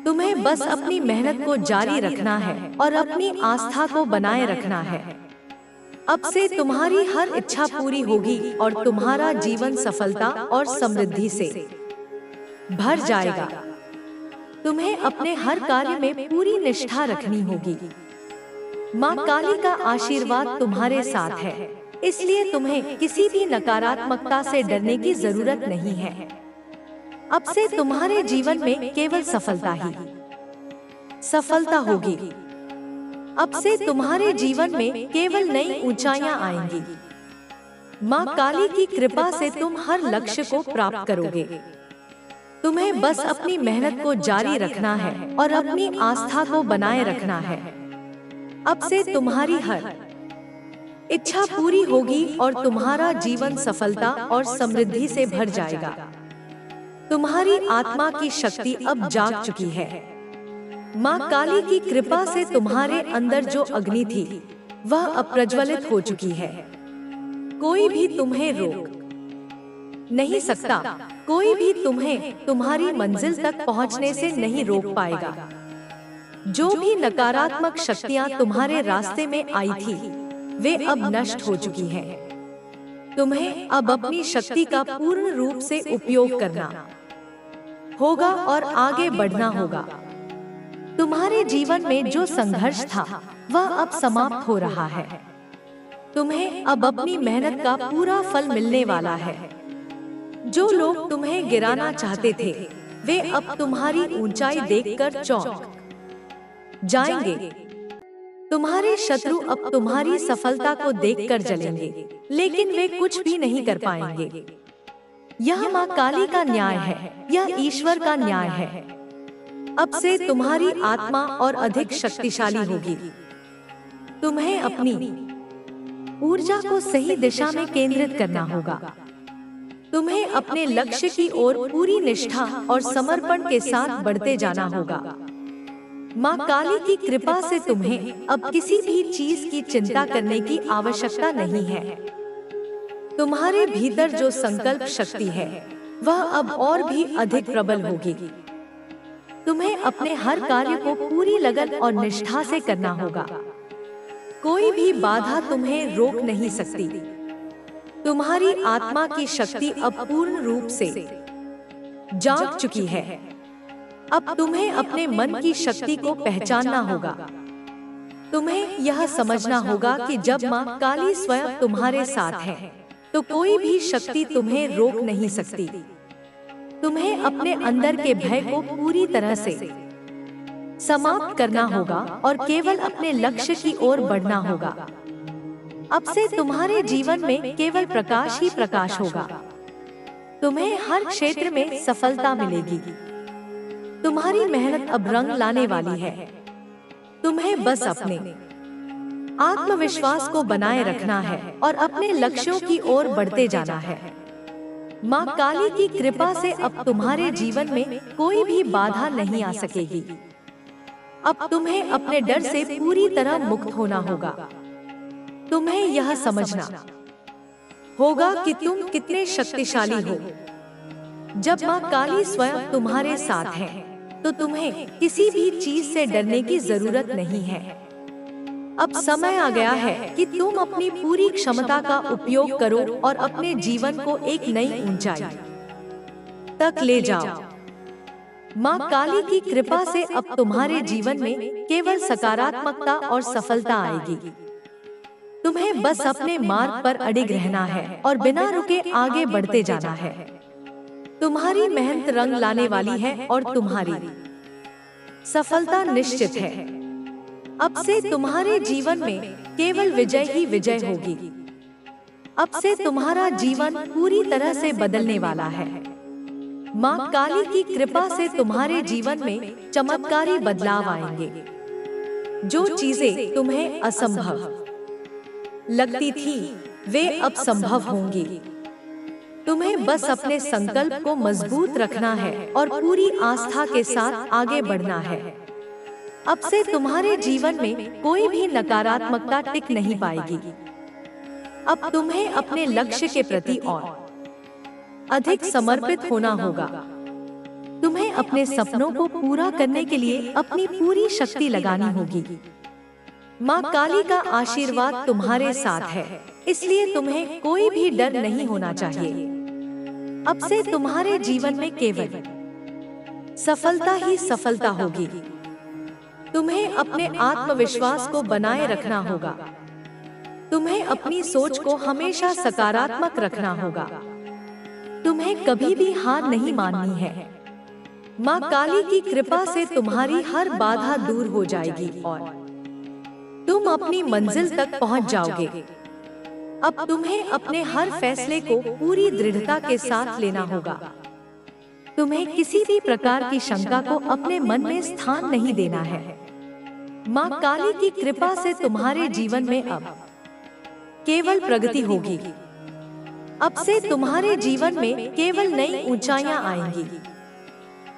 तुम्हें बस अपनी मेहनत को जारी रखना है और अपनी आस्था को बनाए रखना है। अब से तुम्हारी हर इच्छा पूरी होगी और तुम्हारा जीवन सफलता और समृद्धि से भर जाएगा। तुम्हें अपने हर कार्य में पूरी निष्ठा रखनी होगी। माँ काली का आशीर्वाद तुम्हारे साथ है, इसलिए तुम्हें किसी भी नकारात्मकता से डरने की जरूरत नहीं है। अब से तुम्हारे जीवन में केवल सफलता ही सफलता होगी। अब से तुम्हारे जीवन में केवल नई ऊंचाइयां आएंगी। माँ काली की कृपा से तुम हर लक्ष्य को प्राप्त करोगे। तुम्हें बस अपनी मेहनत को जारी रखना है और अपनी आस्था को बनाए रखना है। अब से तुम्हारी हर इच्छा पूरी होगी और तुम्हारा जीवन सफलता और समृद्धि से भर जाएगा। तुम्हारी आत्मा की शक्ति अब जाग चुकी है। माँ काली की कृपा से तुम्हारे अंदर जो अग्नि थी वह अब प्रज्वलित हो चुकी है। कोई भी तुम्हें रोक नहीं सकता। कोई भी तुम्हें तुम्हारी मंजिल तक पहुंचने से नहीं रोक पाएगा। जो भी नकारात्मक शक्तियां तुम्हारे रास्ते में आई थी वे अब नष्ट हो चुकी हैं। तुम्हें अब अपनी शक्ति का पूर्ण रूप से उपयोग करना होगा और आगे बढ़ना होगा। तुम्हारे जीवन में जो संघर्ष था वह अब समाप्त हो रहा है। तुम्हें अब अपनी मेहनत का पूरा फल मिलने वाला है। जो लोग तुम्हें गिराना चाहते थे वे अब तुम्हारी ऊंचाई देखकर चौंक जाएंगे। तुम्हारे शत्रु अब तुम्हारी सफलता को देखकर जलेंगे, लेकिन वे कुछ भी नहीं कर पाएंगे। यह माँ काली का न्याय है, यह ईश्वर का न्याय है। अब से तुम्हारी आत्मा और अधिक शक्तिशाली होगी। तुम्हें अपनी ऊर्जा को सही दिशा में केंद्रित करना होगा। तुम्हें अपने लक्ष्य की ओर पूरी निष्ठा और समर्पण के साथ बढ़ते जाना होगा। माँ काली की कृपा से तुम्हें अब किसी भी चीज की चिंता करने की आवश्यकता नहीं है। तुम्हारे भीतर जो संकल्प शक्ति है वह अब और भी अधिक प्रबल होगी। तुम्हें अपने हर कार्य को पूरी लगन और निष्ठा से करना होगा। कोई भी बाधा तुम्हें रोक नहीं सकती। तुम्हारी आत्मा की शक्ति अब पूर्ण रूप से जाग चुकी है। अब तुम्हें अपने मन की शक्ति को पहचानना होगा। तुम्हें यह समझना होगा कि जब माँ काली स्वयं तुम्हारे साथ है तो कोई भी शक्ति तुम्हें रोक नहीं सकती। तुम्हें अपने अंदर के भय को पूरी तरह से समाप्त करना होगा और केवल अपने लक्ष्य की ओर बढ़ना होगा। अब से तुम्हारे जीवन में केवल प्रकाश ही प्रकाश होगा। तुम्हें हर क्षेत्र में सफलता मिलेगी। तुम्हारी मेहनत अब रंग लाने वाली है। तुम्हें बस अपने आत्मविश्वास को बनाए रखना है और अपने लक्ष्यों की ओर बढ़ते जाना है। माँ काली की कृपा से अब तुम्हारे जीवन में कोई भी बाधा नहीं आ सकेगी। अब तुम्हें अपने डर से पूरी तरह मुक्त होना होगा। तुम्हें यह समझना होगा कि तुम कितने शक्तिशाली हो। जब माँ काली स्वयं तुम्हारे साथ है तो तुम्हें किसी भी चीज से डरने की जरूरत नहीं है। अब समय आ गया है कि तुम अपनी पूरी क्षमता का उपयोग करो और अपने जीवन को एक नई ऊंचाई तक ले जाओ। माँ काली की कृपा से अब तुम्हारे जीवन में केवल सकारात्मकता और सफलता आएगी। तुम्हें बस अपने मार्ग पर अडिग रहना है और बिना रुके आगे बढ़ते जाना है। तुम्हारी मेहनत रंग लाने वाली है और तुम्हारी सफलता निश्चित है। अब से तुम्हारे जीवन में केवल विजय ही विजय होगी। अब से तुम्हारा जीवन पूरी तरह से बदलने वाला है। माँ काली की कृपा से तुम्हारे जीवन में चमत्कारी बदलाव आएंगे। जो चीजें तुम्हें असंभव लगती थी वे अब संभव होंगी। तुम्हें बस अपने संकल्प को मजबूत रखना है और पूरी आस्था के साथ आगे बढ़ना है। अब से तुम्हारे जीवन में कोई भी नकारात्मकता टिक नहीं पाएगी। अब तुम्हें अपने लक्ष्य के प्रति और अधिक समर्पित होना होगा। तुम्हें अपने सपनों को पूरा करने के लिए अपनी पूरी शक्ति लगानी होगी। माँ काली का आशीर्वाद तुम्हारे साथ है, इसलिए तुम्हें कोई भी डर नहीं होना चाहिए। अब से तुम्हारे जीवन में केवल सफलता ही सफलता होगी। तुम्हें अपने आत्मविश्वास को बनाए रखना होगा। तुम्हें अपनी सोच को हमेशा सकारात्मक रखना होगा। तुम्हें कभी भी हार नहीं माननी है। माँ काली की कृपा से तुम्हारी हर बाधा दूर हो जाएगी और तुम अपनी मंजिल तक पहुँच जाओगे। अब तुम्हें अपने हर फैसले को पूरी दृढ़ता के साथ लेना होगा। तुम्हें किसी भी प्रकार की शंका को अपने मन में स्थान नहीं देना है। माँ काली की कृपा से तुम्हारे जीवन में अब केवल प्रगति होगी। अब से तुम्हारे जीवन में केवल नई ऊंचाइयां आएंगी।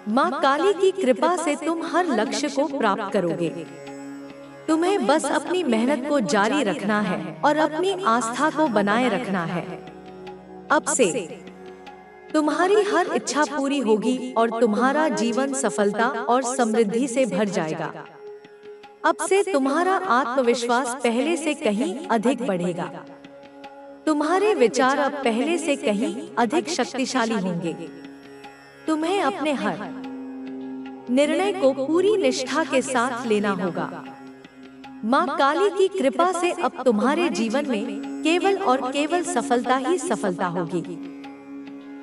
माँ काली की कृपा से तुम हर लक्ष्य को प्राप्त करोगे। तुम्हें बस अपनी मेहनत को जारी रखना है और अपनी आस्था को बनाए रखना है। अब से तुम्हारी हर इच्छा पूरी होगी और तुम्हारा जीवन सफलता और समृद्धि से भर जाएगा। अब से तुम्हारा आत्मविश्वास पहले से कहीं अधिक बढ़ेगा। तुम्हारे विचार अब पहले से कहीं अधिक शक्तिशाली होंगे। तुम्हें अपने हर निर्णय को पूरी निष्ठा के साथ लेना होगा। माँ काली की कृपा से अब तुम्हारे जीवन में केवल और केवल सफलता ही सफलता होगी।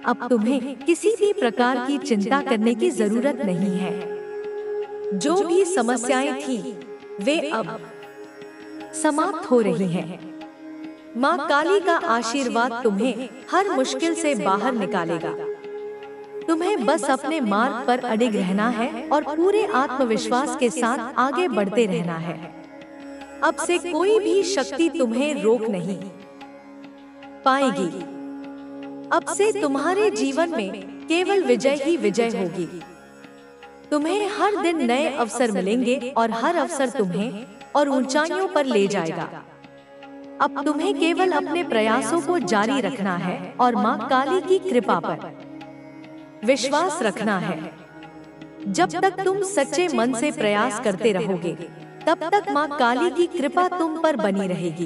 अब तुम्हें किसी भी प्रकार की चिंता करने की जरूरत नहीं है। जो भी समस्याएं थी वे अब समाप्त हो रही हैं। माँ काली का आशीर्वाद तुम्हें हर मुश्किल से बाहर निकालेगा। तुम्हें बस अपने मार्ग पर अडिग रहना है और पूरे आत्मविश्वास के साथ आगे बढ़ते रहना है। अब से कोई भी शक्ति तुम्हें रोक नहीं पाएगी। अब से तुम्हारे जीवन में केवल विजय ही विजय होगी। तुम्हें हर दिन नए अवसर मिलेंगे और हर अवसर तुम्हें और ऊंचाइयों पर ले जाएगा। अब तुम्हें केवल अपने प्रयासों को जारी रखना है और माँ काली की कृपा पर विश्वास रखना है। जब तक तुम सच्चे मन से प्रयास करते रहोगे तब तक माँ काली की कृपा तुम पर बनी रहेगी।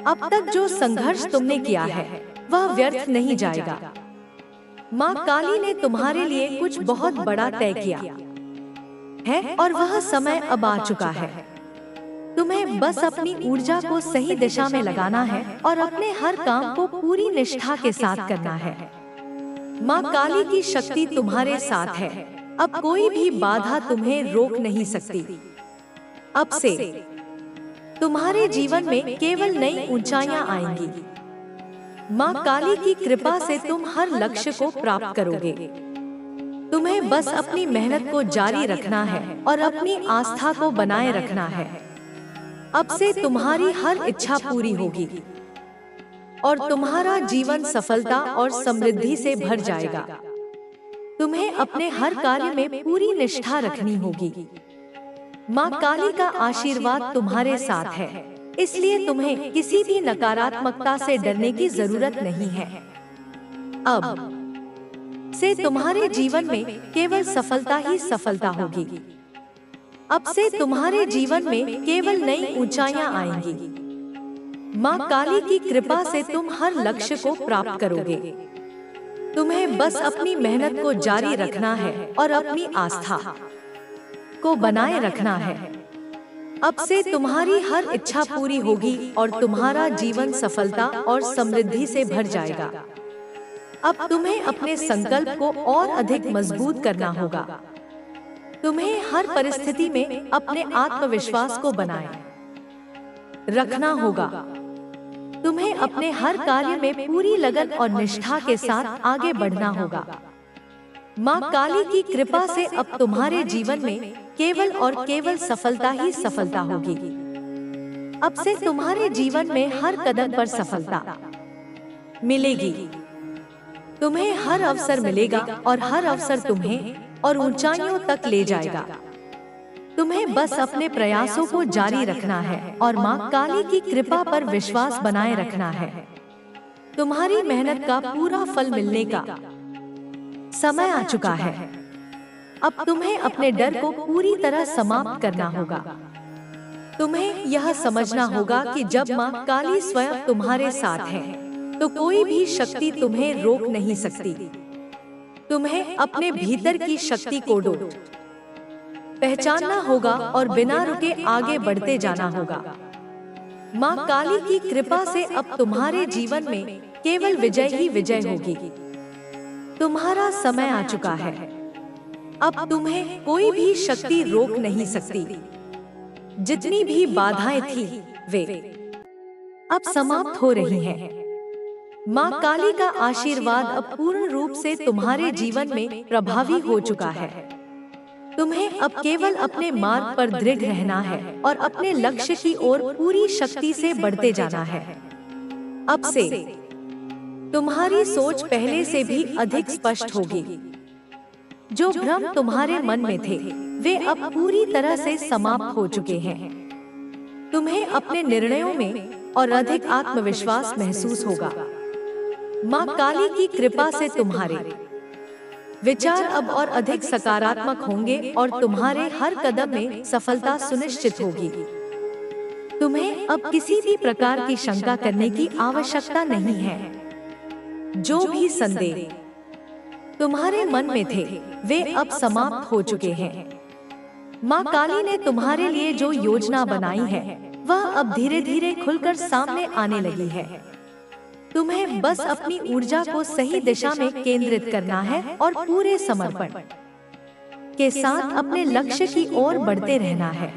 अब तक जो संघर्ष तुमने किया है वह व्यर्थ नहीं जाएगा। माँ काली ने तुम्हारे लिए कुछ बहुत बड़ा तय किया है और वह समय अब आ चुका है। तुम्हें बस अपनी ऊर्जा को सही दिशा में लगाना है और अपने हर काम को पूरी निष्ठा के साथ करना है। माँ काली की शक्ति तुम्हारे साथ है। अब कोई भी बाधा तुम्हें रोक नहीं सकती। अब से तुम्हारे जीवन में केवल नई ऊंचाइयां आएंगी। माँ काली की कृपा से तुम हर लक्ष्य को प्राप्त करोगे। तुम्हें बस अपनी मेहनत को जारी रखना है और अपनी आस्था को बनाए रखना है। अब से तुम्हारी हर इच्छा पूरी होगी और तुम्हारा जीवन सफलता और समृद्धि से भर जाएगा। तुम्हें अपने हर कार्य में पूरी निष्ठा रखनी होगी। माँ काली का आशीर्वाद तुम्हारे साथ है, इसलिए तुम्हें किसी भी नकारात्मकता से डरने की जरूरत नहीं है। अब से तुम्हारे जीवन में केवल सफलता ही सफलता होगी। अब से तुम्हारे जीवन में केवल नई ऊंचाइयां आएंगी। माँ काली की कृपा से तुम हर लक्ष्य को प्राप्त करोगे। तुम्हें बस अपनी मेहनत को जारी रखना है और अपनी आस्था को बनाए रखना है। अब से तुम्हारी हर इच्छा पूरी होगी और तुम्हारा जीवन सफलता और समृद्धि से भर जाएगा। अब तुम्हें अपने संकल्प को और अधिक मजबूत करना होगा। तुम्हें हर परिस्थिति में अपने आत्मविश्वास को बनाए रखना होगा। तुम्हें अपने हर कार्य में पूरी लगन और निष्ठा के साथ आगे बढ़ना होगा। माँ काली की कृपा से अब तुम्हारे जीवन में केवल और केवल सफलता ही सफलता होगी। अब से तुम्हारे जीवन में हर कदम पर सफलता मिलेगी। तुम्हें हर अवसर मिलेगा और हर अवसर तुम्हें और ऊंचाइयों तक ले जाएगा। तुम्हें बस अपने प्रयासों को जारी रखना है और माँ काली की कृपा पर विश्वास बनाए रखना है। तुम्हारी मेहनत का पूरा फल मिलने का समय आ चुका है। अब तुम्हें अपने डर को पूरी तरह समाप्त करना होगा। तुम्हें यह समझना होगा कि जब माँ काली स्वयं तुम्हारे साथ है तो कोई भी शक्ति तुम्हें रोक नहीं सकती। तुम्हें अपने भीतर की शक्ति को पहचानना होगा और बिना रुके आगे बढ़ते जाना होगा। माँ काली की कृपा से अब तुम्हारे जीवन में केवल विजय ही विजय होगी। तुम्हारा समय आ चुका है। अब तुम्हें कोई भी शक्ति रोक नहीं सकती। जितनी भी बाधाएं थी वे अब समाप्त हो रही हैं। माँ काली का आशीर्वाद अब पूर्ण रूप से तुम्हारे जीवन में प्रभावी हो चुका है। तुम्हें अब केवल अपने मार्ग पर दृढ़ रहना है और अपने लक्ष्य की ओर पूरी शक्ति से बढ़ते जाना है। अब से तुम्हारी सोच पहले से भी अधिक स्पष्ट होगी। जो भ्रम तुम्हारे मन में थे वे अब पूरी तरह से समाप्त हो चुके हैं। तुम्हें अपने निर्णयों में और अधिक आत्मविश्वास महसूस होगा। माँ काली की कृपा से तुम्हारे विचार अब और अधिक सकारात्मक होंगे और तुम्हारे हर कदम में सफलता सुनिश्चित होगी। तुम्हें अब किसी भी प्रकार की शंका करने की आवश्यकता नहीं है। जो भी संदेह तुम्हारे मन में थे वे अब समाप्त हो चुके हैं। माँ काली ने तुम्हारे लिए जो योजना बनाई है वह अब धीरे धीरे खुलकर सामने आने लगी है। तुम्हें बस अपनी ऊर्जा को सही दिशा में केंद्रित करना है और पूरे समर्पण के साथ अपने लक्ष्य की ओर बढ़ते रहना है।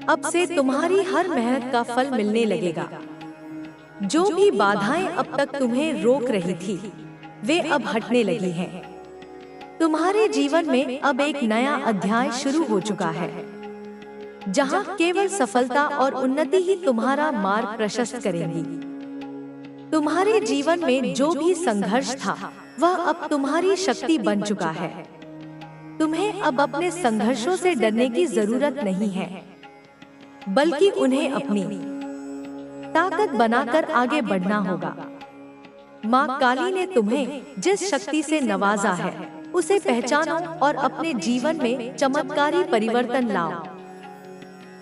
अब से तुम्हारी हर मेहनत का फल मिलने लगेगा। जो भी बाधाएं अब तक तुम्हें रोक रही थी वे अब हटने लगी हैं। तुम्हारे जीवन में अब एक नया अध्याय शुरू हो चुका है, जहां केवल सफलता और उन्नति ही तुम्हारा मार्ग प्रशस्त करेंगी। तुम्हारे जीवन में जो भी संघर्ष था वह अब तुम्हारी शक्ति बन चुका है। तुम्हें अब अपने संघर्षों से डरने की जरूरत नहीं है, बल्कि उन्हें अपनी ताकत बनाकर आगे बढ़ना होगा। माँ काली ने तुम्हें जिस शक्ति से नवाजा है उसे पहचानो और अपने जीवन में चमत्कारी परिवर्तन लाओ।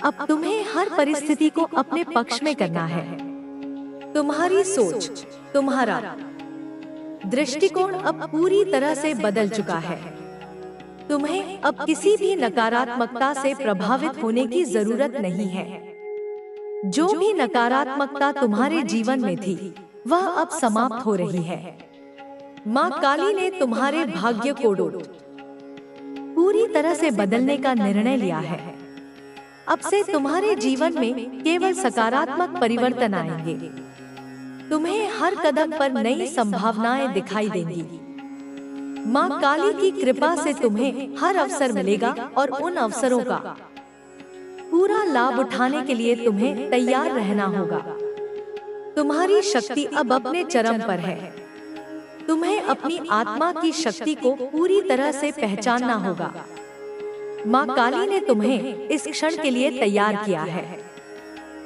अब तुम्हें हर परिस्थिति को अपने पक्ष में करना है। तुम्हारी सोच, तुम्हारा दृष्टिकोण अब पूरी तरह से बदल चुका है। तुम्हें अब किसी भी नकारात्मकता से प्रभावित होने की जरूरत नहीं है। जो भी नकारात्मकता तुम्हारे जीवन में थी वह अब समाप्त हो रही है। माँ काली ने तुम्हारे भाग्य को पूरी तरह से बदलने का निर्णय लिया है। अब से तुम्हारे जीवन में केवल सकारात्मक परिवर्तन आएंगे। तुम्हें हर कदम पर नई संभावनाएं दिखाई देंगी। माँ काली की कृपा से तुम्हें हर अवसर मिलेगा और उन अवसरों का पूरा लाभ उठाने के लिए तुम्हें तैयार रहना होगा। तुम्हारी शक्ति अब अपने चरम पर है। तुम्हें अपनी आत्मा की शक्ति को पूरी तरह से पहचानना होगा। माँ काली ने तुम्हें इस क्षण के लिए तैयार किया है।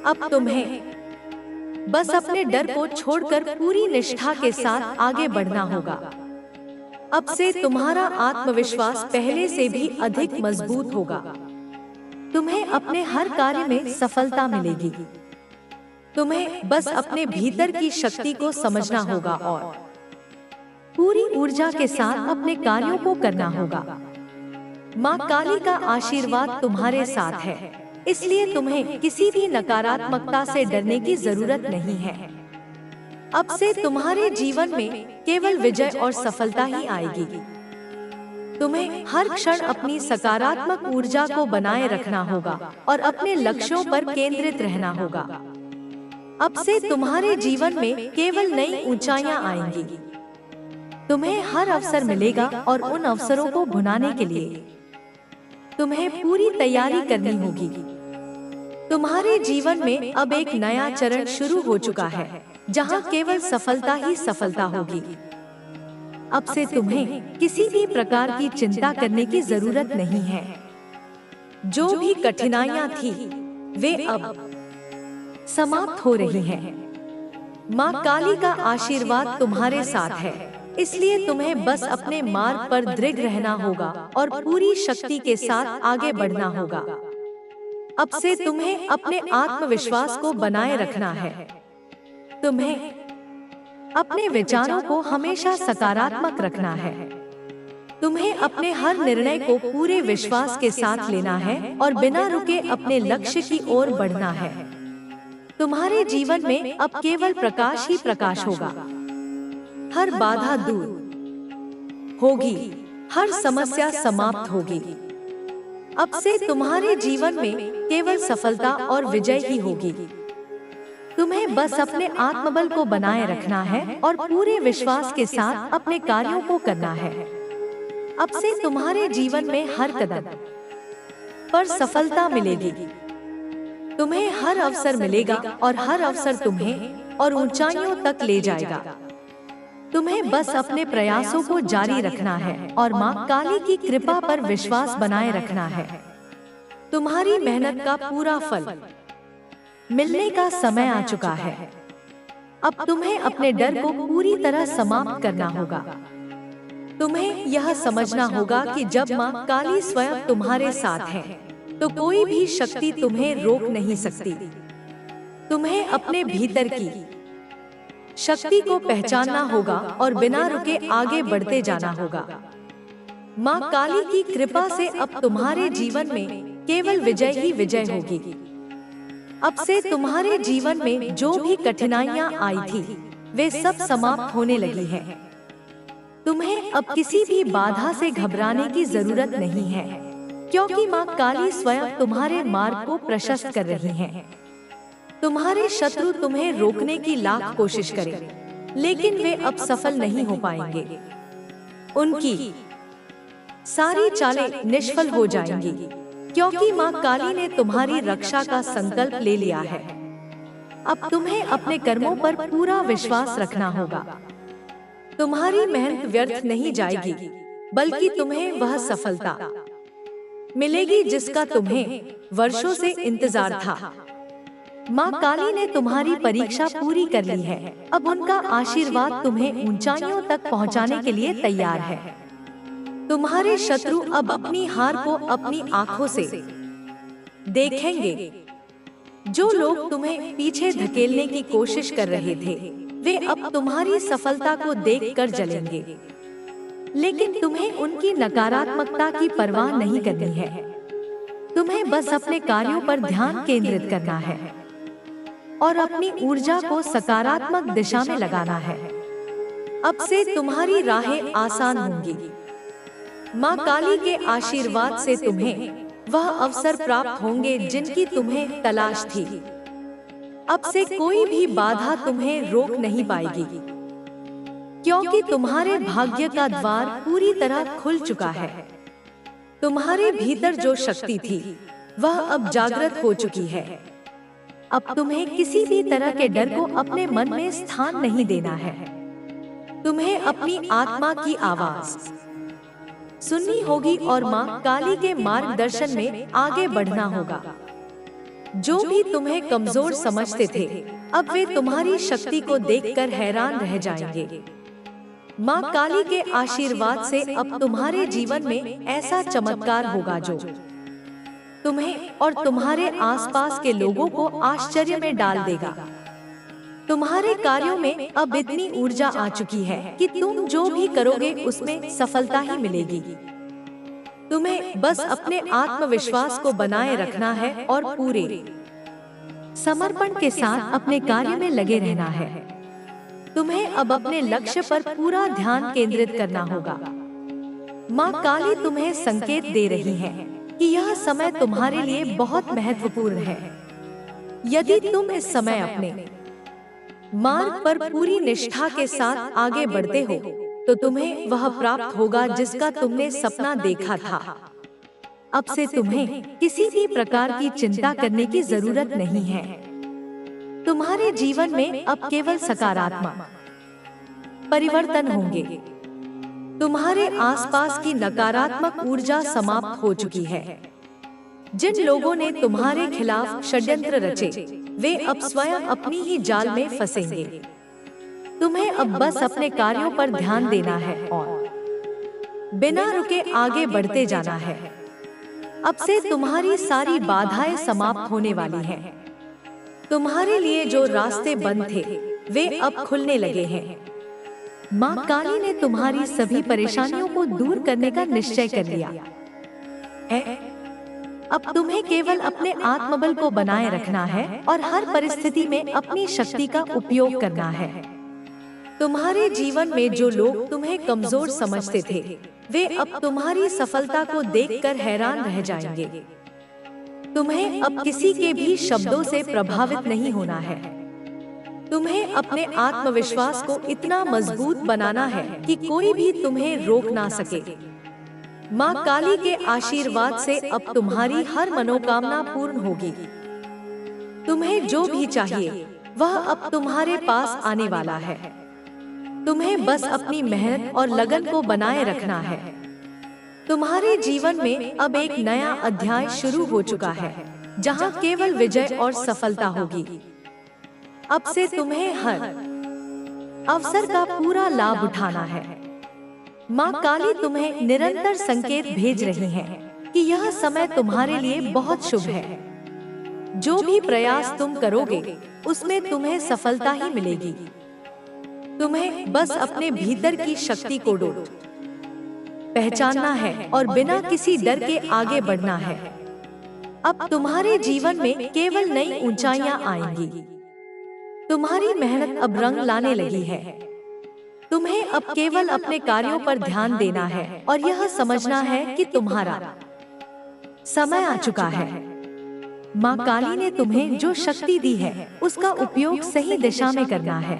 अब तुम्हें बस अपने डर को छोड़कर पूरी निष्ठा के साथ आगे बढ़ना होगा। अब से तुम्हारा आत्मविश्वास पहले से भी अधिक मजबूत होगा। तुम्हें अपने हर कार्य में सफलता मिलेगी। तुम्हें बस अपने भीतर की शक्ति को समझना होगा और पूरी ऊर्जा के साथ अपने कार्यों को करना होगा। माँ काली का आशीर्वाद तुम्हारे साथ है, इसलिए तुम्हें किसी भी नकारात्मकता से डरने की जरूरत नहीं है। अब से तुम्हारे जीवन में केवल विजय और सफलता ही आएगी। तुम्हें हर क्षण अपनी सकारात्मक ऊर्जा को बनाए रखना होगा और अपने लक्ष्यों पर केंद्रित रहना होगा। अब से तुम्हारे जीवन में केवल नई ऊंचाइयां आएंगी। तुम्हें हर अवसर मिलेगा और उन अवसरों को भुनाने के लिए तुम्हें पूरी तैयारी करनी होगी। तुम्हारे जीवन में अब एक नया चरण शुरू हो चुका है, जहां केवल सफलता ही सफलता होगी। अब से तुम्हें किसी भी प्रकार की चिंता करने की जरूरत नहीं है। जो भी कठिनाइयां थी, वे अब समाप्त हो रही हैं। माँ काली का आशीर्वाद तुम्हारे साथ है, इसलिए तुम्हें बस अपने मार्ग पर दृढ़ रहना होगा और पूरी शक्ति के साथ आगे बढ़ना होगा। अब से तुम्हें अपने आत्मविश्वास को बनाए रखना है। तुम्हें अपने विचारों को हमेशा सकारात्मक रखना है। तुम्हें अपने हर निर्णय को पूरे विश्वास के साथ लेना है और बिना रुके अपने लक्ष्य की ओर बढ़ना है। तुम्हारे जीवन में अब केवल प्रकाश ही प्रकाश होगा। हर बाधा दूर होगी, हर समस्या समाप्त होगी। अब से तुम्हारे जीवन में केवल सफलता और विजय ही होगी। तुम्हें बस अपने आत्मबल को बनाए रखना है और पूरे विश्वास के साथ अपने कार्यों को करना है। अब से तुम्हारे जीवन में हर कदम पर सफलता मिलेगी। तुम्हें हर अवसर मिलेगा और हर अवसर तुम्हें और ऊंचाइयों तक ले जाएगा। तुम्हें बस अपने प्रयासों को जारी रखना है और माँ काली की कृपा पर विश्वास बनाए रखना है। तुम्हारी मेहनत का पूरा फल मिलने का समय आ चुका है। अब तुम्हें अपने डर को पूरी तरह समाप्त करना होगा। तुम्हें यह समझना होगा कि जब माँ काली स्वयं तुम्हारे साथ है, तो कोई भी शक्ति तुम्हें रोक नहीं सकती। तुम्हें अपने भीतर की शक्ति को पहचानना होगा और बिना रुके आगे बढ़ते जाना होगा। माँ काली की कृपा से अब तुम्हारे जीवन में केवल विजय ही विजय होगी। अब से तुम्हारे जीवन में जो भी कठिनाइयां आई थी, वे सब समाप्त होने लगी हैं। तुम्हें अब किसी भी बाधा से घबराने की जरूरत नहीं है, क्योंकि माँ काली स्वयं तुम्हारे मार्ग को प्रशस्त कर रही हैं। तुम्हारे शत्रु तुम्हें रोकने की लाख कोशिश करें, लेकिन वे अब सफल नहीं हो पाएंगे। उनकी सारी चालें निष्फल हो जाएंगी, क्योंकि माँ काली ने तुम्हारी रक्षा का संकल्प ले लिया है। अब तुम्हें अपने कर्मों पर पूरा विश्वास रखना होगा। तुम्हारी मेहनत व्यर्थ नहीं जाएगी, बल्कि तुम्हें वह सफलता मिलेगी जिसका तुम्हें वर्षों से इंतजार था। माँ काली ने तुम्हारी परीक्षा पूरी कर ली है। अब उनका आशीर्वाद तुम्हें ऊंचाइयों तक पहुँचाने के लिए तैयार है। तुम्हारे शत्रु अब अपनी हार को अपनी आंखों से देखेंगे। जो लोग तुम्हें पीछे धकेलने की कोशिश कर रहे थे, वे अब तुम्हारी सफलता को देखकर जलेंगे। लेकिन तुम्हें उनकी नकारात्मकता की परवाह नहीं करनी है। तुम्हें बस अपने कार्यों पर ध्यान केंद्रित करना है और अपनी ऊर्जा को सकारात्मक दिशा में लगाना है। अब से तुम्हारी राहें आसान होंगी। माँ काली के आशीर्वाद से तुम्हें वह अवसर प्राप्त होंगे जिनकी तुम्हें तलाश थी। अब से कोई भी बाधा तुम्हें रोक नहीं पाएगी, क्योंकि तुम्हारे भाग्य का द्वार पूरी तरह खुल चुका है। तुम्हारे भीतर जो शक्ति थी, वह अब जागृत हो चुकी है। अब तुम्हें किसी भी तरह के डर को अपने मन में स्थान नहीं देना है। तुम्हें अपनी आत्मा की आवाज सुननी होगी और माँ काली के मार्गदर्शन में आगे बढ़ना होगा। जो भी तुम्हें कमजोर समझते थे, अब वे तुम्हारी शक्ति को देखकर हैरान रह जाएंगे। माँ काली के आशीर्वाद से अब तुम्हारे जीवन में ऐसा चमत्कार होगा जो तुम्हें और तुम्हारे आसपास के लोगों को आश्चर्य में डाल देगा। तुम्हारे कार्यों में अब इतनी ऊर्जा आ चुकी है कि तुम जो भी करोगे उसमें सफलता ही मिलेगी। तुम्हें बस अपने आत्मविश्वास को बनाए रखना है और पूरे समर्पण के साथ अपने कार्य में लगे रहना है। तुम्हें अब अपने लक्ष्य पर पूरा ध्यान केंद्रित करना होगा। माँ काली तुम्हें संकेत दे रही है कि यह समय तुम्हारे लिए बहुत महत्वपूर्ण है। यदि तुम इस समय अपने मार्ग पर पूरी निष्ठा के साथ आगे बढ़ते हो, तो तुम्हें वह प्राप्त होगा जिसका तुमने सपना देखा था। अब से तुम्हें किसी भी प्रकार की चिंता करने की जरूरत नहीं है। तुम्हारे जीवन में अब केवल सकारात्मक परिवर्तन होंगे। तुम्हारे आसपास की नकारात्मक ऊर्जा समाप्त हो चुकी है। जिन लोगों ने तुम्हारे खिलाफ षड्यंत्र रचे, वे अब स्वयं अपनी ही जाल में फंसेंगे। तुम्हें अब बस अपने कार्यों पर ध्यान देना है और बिना रुके आगे बढ़ते जाना है। अब से तुम्हारी सारी बाधाएं समाप्त होने वाली हैं। तुम्हारे लिए जो रास्ते बंद थे, वे अब खुलने लगे हैं। माँ काली ने तुम्हारी सभी परेशानियों को दूर करने का निश्चय कर लिया है। अब तुम्हें केवल अपने आत्मबल को बनाए रखना है और हर परिस्थिति में अपनी शक्ति का उपयोग करना है। तुम्हारे जीवन में जो लोग तुम्हें कमजोर समझते थे, वे अब तुम्हारी सफलता को देखकर हैरान रह जाएंगे। तुम्हें अब किसी के भी शब्दों से प्रभावित नहीं होना है। तुम्हें अपने आत्मविश्वास को इतना मजबूत बनाना है कि कोई भी तुम्हें रोक ना सके। माँ काली के आशीर्वाद से अब तुम्हारी हर मनोकामना पूर्ण होगी। तुम्हें जो भी चाहिए वह अब तुम्हारे पास आने वाला है। तुम्हें बस अपनी मेहनत और लगन को बनाए रखना है। तुम्हारे जीवन में अब एक नया अध्याय शुरू हो चुका है, जहाँ केवल विजय और सफलता होगी। अब से तुम्हें हर अवसर का पूरा लाभ उठाना है। माँ काली तुम्हें निरंतर संकेत भेज रही है कि यह समय तुम्हारे लिए बहुत शुभ है। जो भी प्रयास तुम करोगे, उसमें तुम्हें सफलता ही मिलेगी। तुम्हें बस अपने भीतर की शक्ति को पहचानना है और बिना किसी डर के आगे बढ़ना है। अब तुम्हारे जीवन में केवल नई ऊंचाइयां आएंगी। तुम्हारी मेहनत अब रंग लाने लगी है। तुम्हें अब केवल अपने कार्यों पर ध्यान देना है और यह समझना है कि तुम्हारा समय आ चुका है। माँ काली ने तुम्हें जो शक्ति दी है, उसका उपयोग सही दिशा में करना है।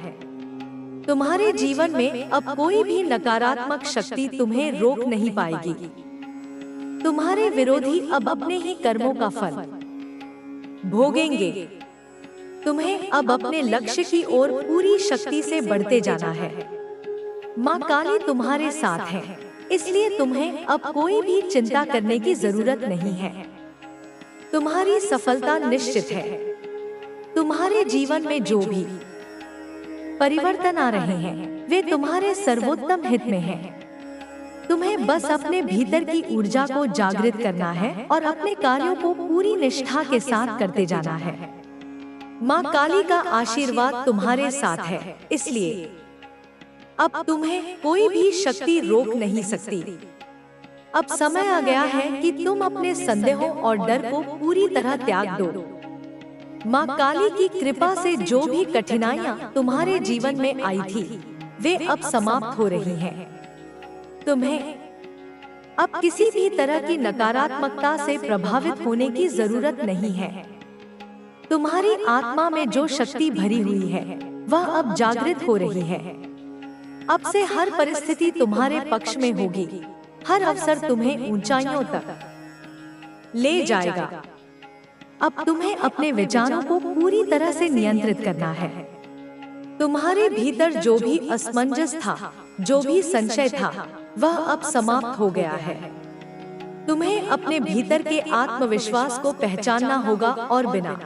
तुम्हारे जीवन में अब कोई भी नकारात्मक शक्ति तुम्हें रोक नहीं पाएगी। तुम्हारे विरोधी अब अपने ही कर्मों का फल भोगेंगे। तुम्हें अब अपने लक्ष्य की ओर पूरी शक्ति से बढ़ते जाना है। माँ काली तुम्हारे साथ है, इसलिए तुम्हें अब कोई भी चिंता करने की जरूरत नहीं है। तुम्हारी सफलता निश्चित है। तुम्हारे जीवन में जो भी परिवर्तन आ रहे हैं, वे तुम्हारे सर्वोत्तम हित में हैं। तुम्हें बस अपने भीतर की ऊर्जा को जागृत करना है और अपने कार्यों को पूरी निष्ठा के साथ करते जाना है। माँ काली का आशीर्वाद तुम्हारे साथ है, इसलिए अब तुम्हें कोई भी शक्ति रोक नहीं सकती। अब समय आ गया है कि तुम अपने संदेहों और डर को पूरी तरह त्याग दो। माँ काली की कृपा से जो भी कठिनाइयाँ तुम्हारे जीवन में आई थी, वे अब समाप्त हो रही हैं। तुम्हें अब किसी भी तरह की नकारात्मकता से प्रभावित होने की जरूरत नहीं है। तुम्हारी आत्मा में जो शक्ति भरी हुई है, वह अब जागृत हो रही है। अब से हर परिस्थिति तुम्हारे पक्ष में होगी। हर अवसर तुम्हें ऊंचाइयों तक ले जाएगा। अब तुम्हें अपने विचारों को पूरी तरह से नियंत्रित करना है। तुम्हारे भीतर जो भी असमंजस था, जो भी संशय था, वह अब समाप्त हो गया है। तुम्हें अपने भीतर के आत्मविश्वास को पहचानना होगा और बिना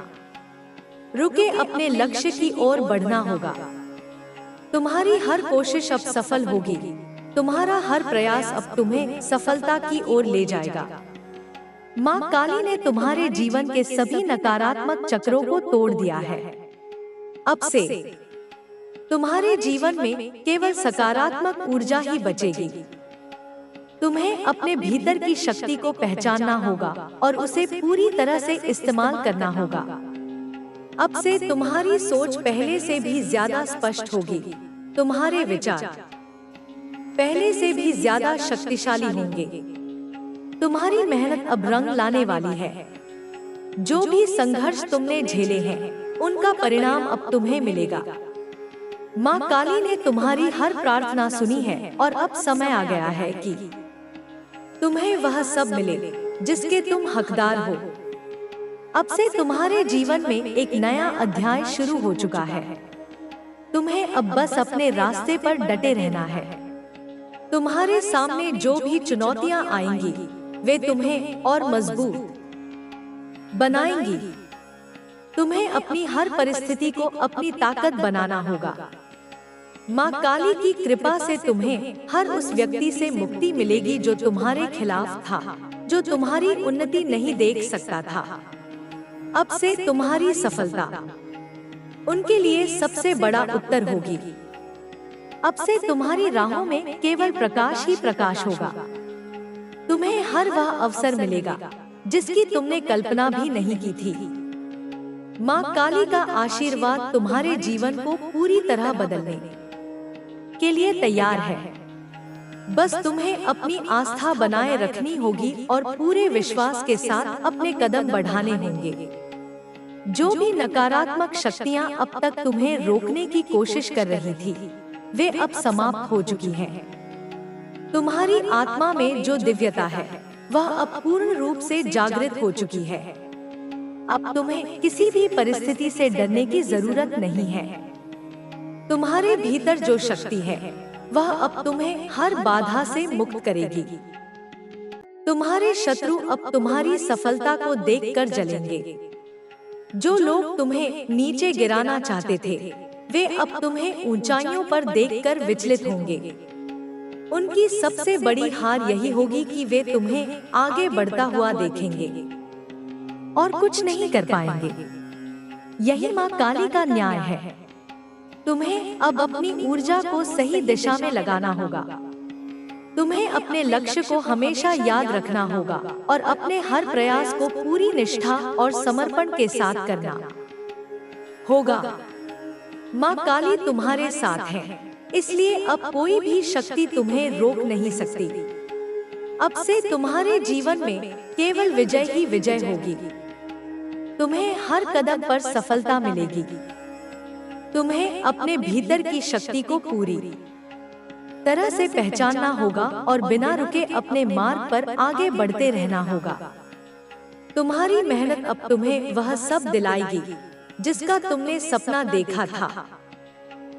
रुके अपने लक्ष्य की ओर बढ़ना होगा। तुम्हारी हर कोशिश अब सफल होगी। तुम्हारा हर प्रयास अब तुम्हें सफलता की ओर ले जाएगा। माँ काली ने तुम्हारे जीवन के सभी नकारात्मक चक्रों को तोड़ दिया है। अब से तुम्हारे जीवन में केवल सकारात्मक ऊर्जा ही बचेगी। तुम्हें अपने भीतर की शक्ति को पहचानना होगा और उसे पूरी तरह से इस्तेमाल करना होगा। अब से तुम्हारी सोच पहले से भी ज्यादा स्पष्ट होगी। तुम्हारे विचार पहले से भी ज्यादा शक्तिशाली होंगे। तुम्हारी मेहनत अब रंग लाने वाली है। जो भी संघर्ष तुमने झेले हैं, उनका परिणाम अब तुम्हें मिलेगा। माँ काली ने तुम्हारी हर प्रार्थना सुनी है और अब समय आ गया है कि तुम्हें वह सब मिले। जिसके तुम हकदार हो। अब से तुम्हारे जीवन में एक नया अध्याय शुरू हो चुका है। तुम्हें अब बस अपने रास्ते पर डटे रहना है। तुम्हारे सामने जो भी चुनौतियां आएंगी वे तुम्हें और मजबूत बनाएंगी। तुम्हें अपनी हर परिस्थिति को अपनी ताकत बनाना होगा। माँ काली की कृपा से तुम्हें हर उस व्यक्ति से मुक्ति मिलेगी जो तुम्हारे खिलाफ था, जो तुम्हारी उन्नति नहीं देख सकता था। अब से तुम्हारी सफलता उनके लिए सबसे बड़ा उत्तर होगी। अब से तुम्हारी राहों में केवल प्रकाश ही प्रकाश होगा। तुम्हें हर वह अवसर मिलेगा जिसकी तुमने कल्पना भी नहीं की थी। माँ काली का आशीर्वाद तुम्हारे जीवन को पूरी तरह बदलने के लिए तैयार है। बस तुम्हें अपनी आस्था बनाए रखनी होगी और पूरे विश्वास के साथ अपने कदम बढ़ाने होंगे। जो भी नकारात्मक शक्तियां अब तक तुम्हें रोकने की कोशिश कर रही थी, वे अब समाप्त हो चुकी हैं। तुम्हारी आत्मा में जो दिव्यता है, वह अब पूर्ण रूप से जागृत हो चुकी है। अब तुम्हें किसी भी परिस्थिति से डरने की जरूरत नहीं है। तुम्हारे भीतर जो शक्ति है, वह अब तुम्हें हर बाधा से मुक्त करेगी। तुम्हारे शत्रु अब तुम्हारी सफलता को देखकर जलेंगे। जो लोग तुम्हें नीचे गिराना चाहते थे, वे अब तुम्हें ऊंचाइयों पर देखकर विचलित होंगे। उनकी सबसे बड़ी हार यही होगी कि वे तुम्हें आगे बढ़ता हुआ देखेंगे और कुछ नहीं कर पाएंगे। यही माँ काली का न्याय है। तुम्हें अब अपनी ऊर्जा को सही दिशा में लगाना होगा। तुम्हें अपने लक्ष्य को हमेशा याद रखना होगा और अपने हर प्रयास को पूरी निष्ठा और समर्पण के साथ करना होगा। माँ काली तुम्हारे साथ है, इसलिए अब कोई भी शक्ति तुम्हें रोक नहीं सकती। अब से तुम्हारे जीवन में केवल विजय ही विजय होगी। तुम्हें हर कदम पर सफलता मिलेगी। तुम्हें अपने भीतर की शक्ति को पूरी तरह से पहचानना होगा और बिना रुके अपने मार्ग पर आगे बढ़ते रहना होगा। तुम्हारी मेहनत अब तुम्हें वह सब दिलाएगी जिसका तुमने सपना देखा था।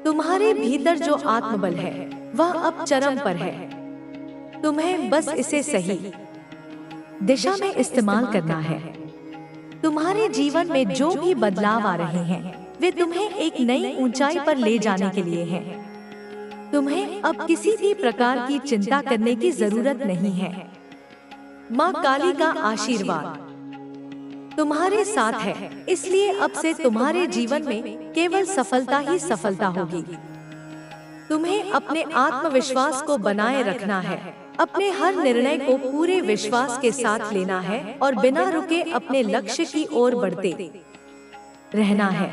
तुम्हारे भीतर जो आत्मबल है, वह अब चरम पर है। तुम्हें बस इसे सही दिशा में इस्तेमाल करना है। तुम्हारे जीवन में जो भी बदलाव आ रहे हैं, वे तुम्हें एक नई ऊंचाई पर ले जाने के लिए हैं। तुम्हें अब किसी भी प्रकार की चिंता करने की जरूरत नहीं है। माँ काली का आशीर्वाद तुम्हारे साथ है, इसलिए अब से तुम्हारे जीवन में केवल सफलता ही सफलता होगी। तुम्हें अपने आत्मविश्वास को बनाए रखना है, अपने हर निर्णय को पूरे विश्वास के साथ लेना है और बिना रुके अपने लक्ष्य की ओर बढ़ते रहना है।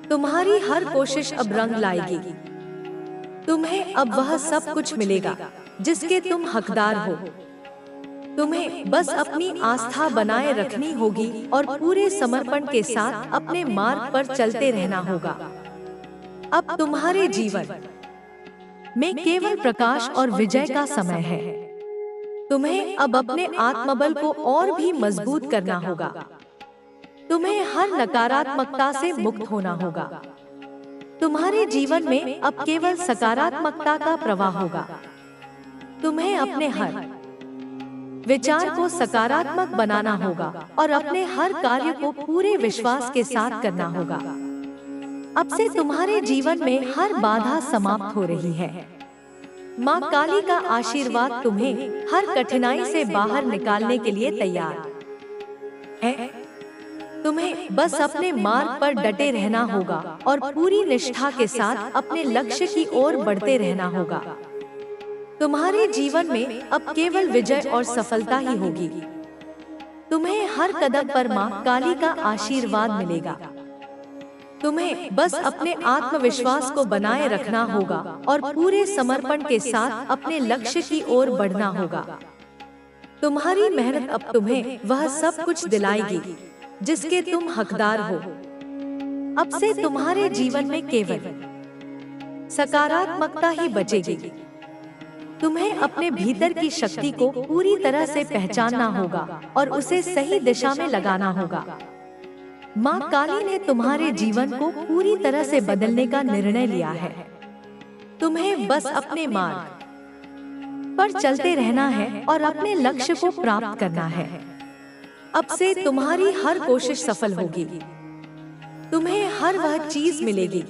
तुम्हारी हर कोशिश अब रंग लाएगी। तुम्हें अब वह सब कुछ मिलेगा जिसके तुम हकदार हो। तुम्हें बस अपनी आस्था बनाए रखनी होगी और पूरे समर्पण के साथ अपने मार्ग पर चलते रहना होगा। अब तुम्हारे जीवन में केवल प्रकाश और विजय का समय है। तुम्हें अब अपने आत्मबल को और भी मजबूत करना होगा। तुम्हें हर नकारात्मकता से मुक्त होना होगा। तुम्हारे जीवन में अब केवल सकारात्मकता का प्रवाह होगा। तुम्हें अपने हर विचार को सकारात्मक बनाना होगा और अपने हर कार्य को पूरे विश्वास के साथ करना होगा। अब से तुम्हारे जीवन में हर बाधा समाप्त हो रही है। माँ काली का आशीर्वाद तुम्हें हर कठिनाई से बाहर निकालने के लिए तैयार है। तुम्हें बस अपने मार्ग पर डटे रहना होगा और पूरी निष्ठा के साथ अपने लक्ष्य की ओर बढ़ते रहना होगा। तुम्हारे जीवन में अब केवल विजय और सफलता ही होगी। तुम्हें हर कदम पर माँ काली का आशीर्वाद मिलेगा। तुम्हें बस अपने आत्मविश्वास को बनाए रखना होगा और पूरे समर्पण के साथ अपने लक्ष्य की ओर बढ़ना होगा। तुम्हारी मेहनत अब तुम्हें वह सब कुछ दिलाएगी जिसके तुम हकदार हो। अब से तुम्हारे जीवन में केवल सकारात्मकता ही बचेगी। तुम्हें अपने भीतर की शक्ति को पूरी तरह से पहचानना होगा और उसे सही दिशा में लगाना होगा। माँ काली ने तुम्हारे जीवन को पूरी तरह से बदलने का निर्णय लिया है। तुम्हें बस अपने मार्ग पर चलते रहना है और अपने लक्ष्य को प्राप्त करना है। अब से तुम्हारी हर कोशिश सफल होगी। तुम्हें हर वह चीज मिलेगी